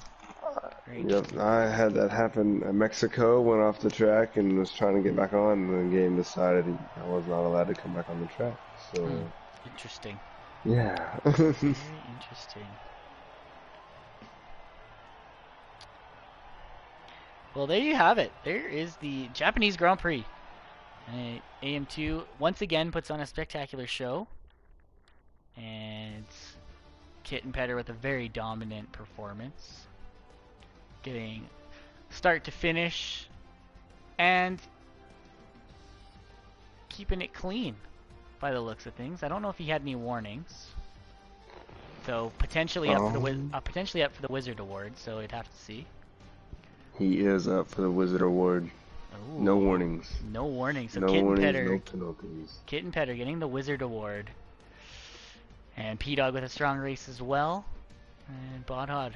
Very Yep, interesting. I had that happen at Mexico, went off the track and was trying to get back on, and the game decided I was not allowed to come back on the track. So, Interesting. yeah. Very interesting. Well, there you have it. There is the Japanese Grand Prix. AM2 once again puts on a spectacular show. And Kit and Petter with a very dominant performance. Getting start to finish and keeping it clean by the looks of things. I don't know if he had any warnings. So potentially up for the Wizard Award, so we'd have to see. He is up for the Wizard Award. Ooh, No warnings. no warnings. So No Kit and warnings, Petter, no penalties. Kit and Petter getting the Wizard Award. And P-Dog with a strong race as well. And Bodhod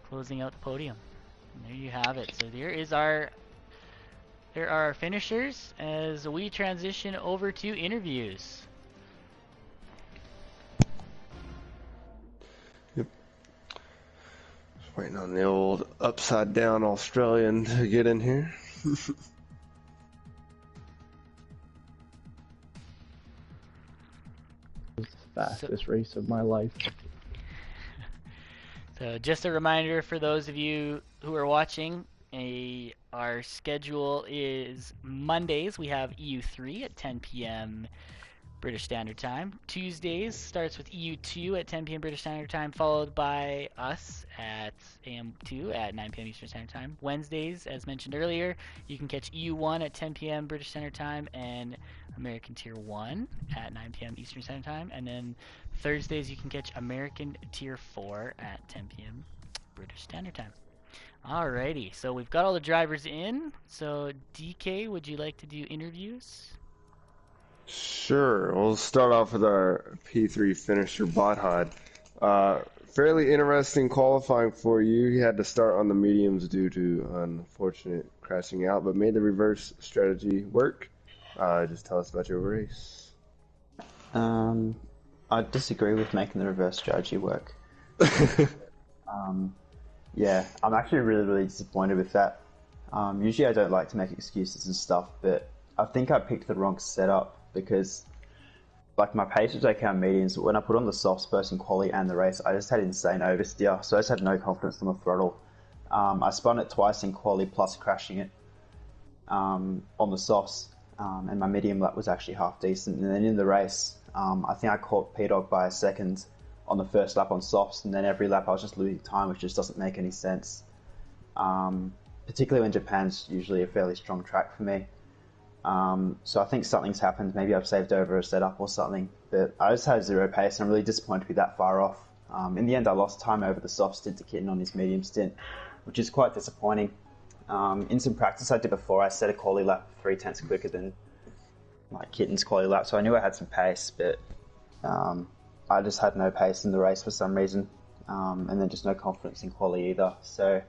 closing out the podium. And there you have it. So there are our finishers as we transition over to interviews. Yep. Just waiting on the old upside down Australian to get in here. Fastest race of my life. So just a reminder for those of you who are watching, our schedule is Mondays. We have EU3 at 10 p.m. British Standard Time. Tuesdays starts with EU2 at 10 p.m. British Standard Time, followed by us at AM2 at 9 p.m. Eastern Standard Time. Wednesdays, as mentioned earlier, you can catch EU1 at 10 p.m. British Standard Time and American Tier 1 at 9 p.m. Eastern Standard Time. And then Thursdays, you can catch American Tier 4 at 10 p.m. British Standard Time. Alrighty, so we've got all the drivers in. So DK, would you like to do interviews? Sure. We'll start off with our P3 finisher, Bodhod. Fairly interesting qualifying for you. He had to start on the mediums due to unfortunate crashing out, but made the reverse strategy work. Just tell us about your race. I disagree with making the reverse strategy work. Yeah, I'm actually really disappointed with that. Usually I don't like to make excuses and stuff, but I think I picked the wrong setup because like my pace was okay on mediums, but when I put on the softs both in quali and the race, I just had insane oversteer, so I just had no confidence on the throttle. I spun it twice in quali plus crashing it on the softs, and my medium lap was actually half decent. And then in the race, I think I caught P-Dog by a second on the first lap on softs, and then every lap I was just losing time, which just doesn't make any sense. Particularly when Japan's usually a fairly strong track for me. So I think something's happened. Maybe I've saved over a setup or something. But I just had zero pace, and I'm really disappointed to be that far off. In the end, I lost time over the soft stint to Kitten on his medium stint, which is quite disappointing. In some practice I did before, I set a quali lap 3/10 quicker than my Kitten's quali lap, so I knew I had some pace, but I just had no pace in the race for some reason, and then just no confidence in quali either. So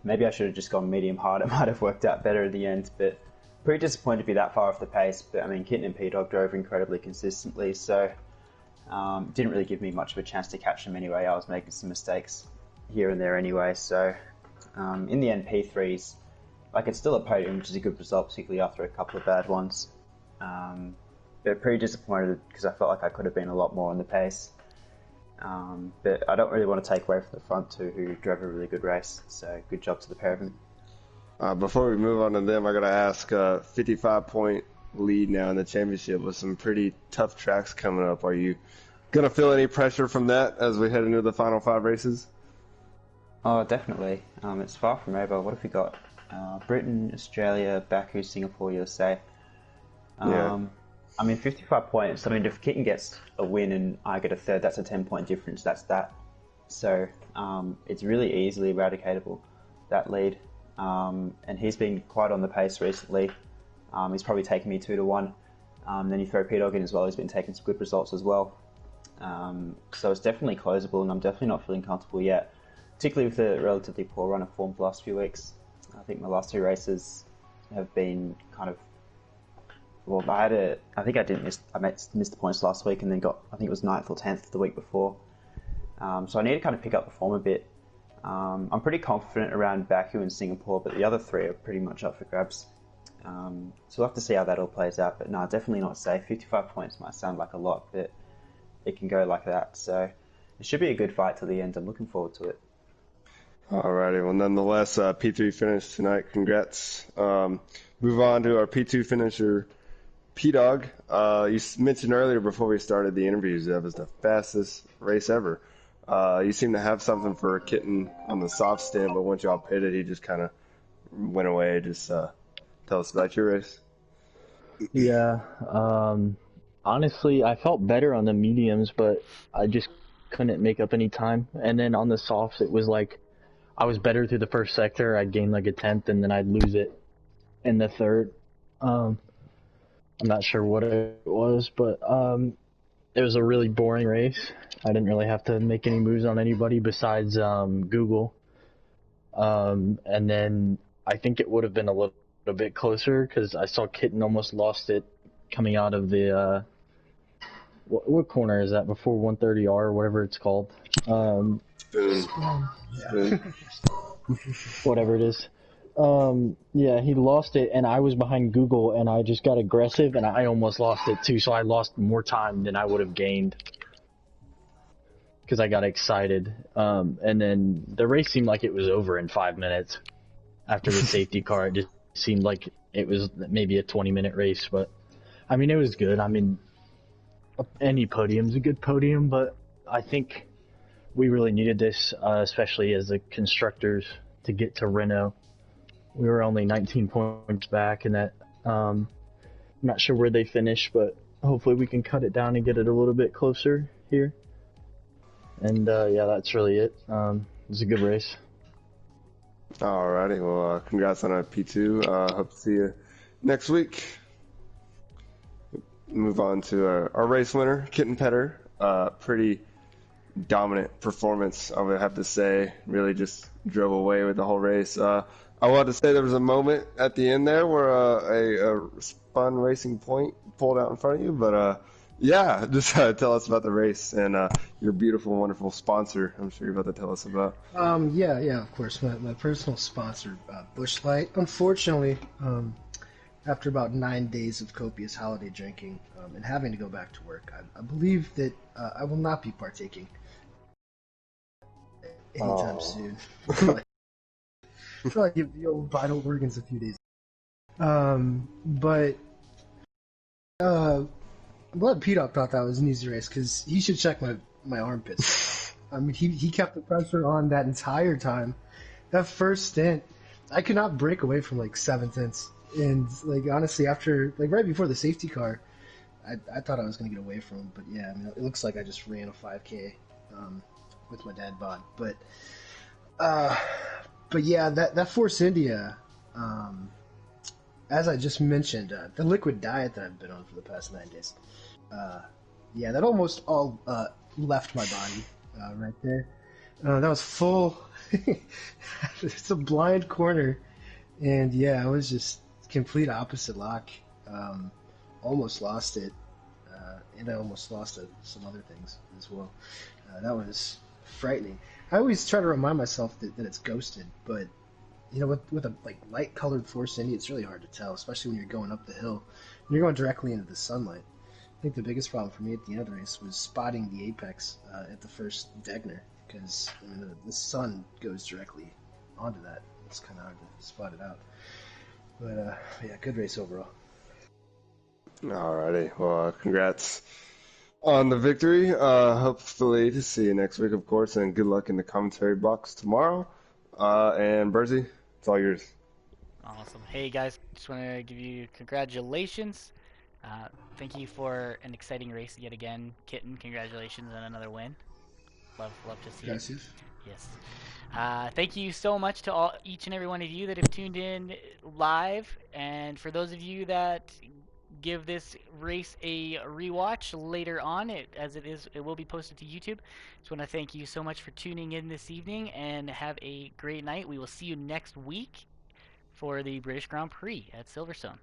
maybe I should have just gone medium hard. It might have worked out better in the end, but pretty disappointed to be that far off the pace. But I mean, Kitten and P-Dog drove incredibly consistently, so didn't really give me much of a chance to catch them anyway. I was making some mistakes here and there anyway, so in the end, P3s, like it's still a podium, which is a good result, particularly after a couple of bad ones. But pretty disappointed because I felt like I could have been a lot more on the pace. But I don't really want to take away from the front two, who drove a really good race, so good job to the pair of them. Before we move on to them, I gotta ask, 55-point lead now in the championship with some pretty tough tracks coming up. Are you gonna feel any pressure from that as we head into the final 5 races? Oh, definitely. It's far from over. What have we got? Britain, Australia, Baku, Singapore, USA. Yeah. I mean, 55 points. I mean, if Kitten gets a win and I get a third, that's a 10-point difference. That's that. So it's really easily eradicatable, that lead. And he's been quite on the pace recently. He's probably taken me 2-1. Then you throw P-Dog in as well. He's been taking some good results as well. So it's definitely closable, and I'm definitely not feeling comfortable yet, particularly with a relatively poor run of form the last few weeks. I think my last 2 races have been kind of Well, I think missed the points last week, and then got, I think it was ninth or 10th the week before. So I need to kind of pick up the form a bit. I'm pretty confident around Baku and Singapore, but the other three are pretty much up for grabs. So we'll have to see how that all plays out. But no, definitely not safe. 55 points might sound like a lot, but it can go like that. So it should be a good fight to the end. I'm looking forward to it. Alrighty, well, nonetheless, P3 finished tonight. Congrats. Move on to our P2 finisher, P-Dog. You mentioned earlier before we started the interviews that was the fastest race ever. You seem to have something for Kitten on the soft stand, but once y'all pitted, he just kind of went away. Just tell us about your race. Yeah, honestly, I felt better on the mediums, but I just couldn't make up any time. And then on the softs, it was like I was better through the first sector. I'd gain like a tenth, and then I'd lose it in the third. I'm not sure what it was, but it was a really boring race. I didn't really have to make any moves on anybody besides Google. And then I think it would have been a little bit closer because I saw Kitten almost lost it coming out of the what corner is that before 130R or whatever it's called. Spoon. Spoon. Whatever it is. Yeah, he lost it, and I was behind Google, and I just got aggressive, and I almost lost it too. So I lost more time than I would have gained because I got excited. And then the race seemed like it was over in 5 minutes after the safety car. It just seemed like it was maybe a 20-minute race, but I mean, it was good. I mean, any podium's a good podium, but I think we really needed this, especially as the constructors, to get to Renault. We were only 19 points back, and that I'm not sure where they finished, but hopefully we can cut it down and get it a little bit closer here. And yeah, that's really it. It was a good race. Alrighty, well, congrats on a P2. Hope to see you next week. Move on to our race winner, Kitten Petter. Pretty dominant performance, I would have to say. Really just drove away with the whole race. I wanted to say there was a moment at the end there where a spun Racing Point pulled out in front of you, but yeah, just tell us about the race and your beautiful, wonderful sponsor. I'm sure you're about to tell us about. Yeah, of course. My personal sponsor, Busch Light. Unfortunately, after about 9 days of copious holiday drinking and having to go back to work, I believe that I will not be partaking anytime soon. Probably give the old vital organs a few days. But I'm glad P-Dog thought that was an easy race because he should check my armpits. I mean, he kept the pressure on that entire time. That first stint, I could not break away from like 7/10. And like honestly, after like right before the safety car, I thought I was gonna get away from him. But yeah, I mean, it looks like I just ran a 5K with my dad bod. But yeah, that Force India, as I just mentioned, the liquid diet that I've been on for the past 9 days, yeah, that almost all left my body right there. That was full. It's a blind corner, and yeah, I was just complete opposite lock. Almost lost it, and I almost lost some other things as well. That was frightening. I always try to remind myself that it's ghosted, but you know, with a like light colored Force India, it's really hard to tell, especially when you're going up the hill. When you're going directly into the sunlight. I think the biggest problem for me at the end of the race was spotting the apex at the first Degner, because I mean the sun goes directly onto that. It's kind of hard to spot it out. But yeah, good race overall. Alrighty, well, congrats on the victory. Hopefully to see you next week, of course, and good luck in the commentary box tomorrow. And Bersy, it's all yours. Awesome. Hey guys, just want to give you congratulations. Thank you for an exciting race yet again. Kitten, congratulations on another win. Love to see Gracias. it. Yes. Thank you so much to each and every one of you that have tuned in live, and for those of you that give this race a rewatch later on, it will be posted to YouTube. Just want to thank you so much for tuning in this evening, and have a great night. We will see you next week for the British Grand Prix at Silverstone.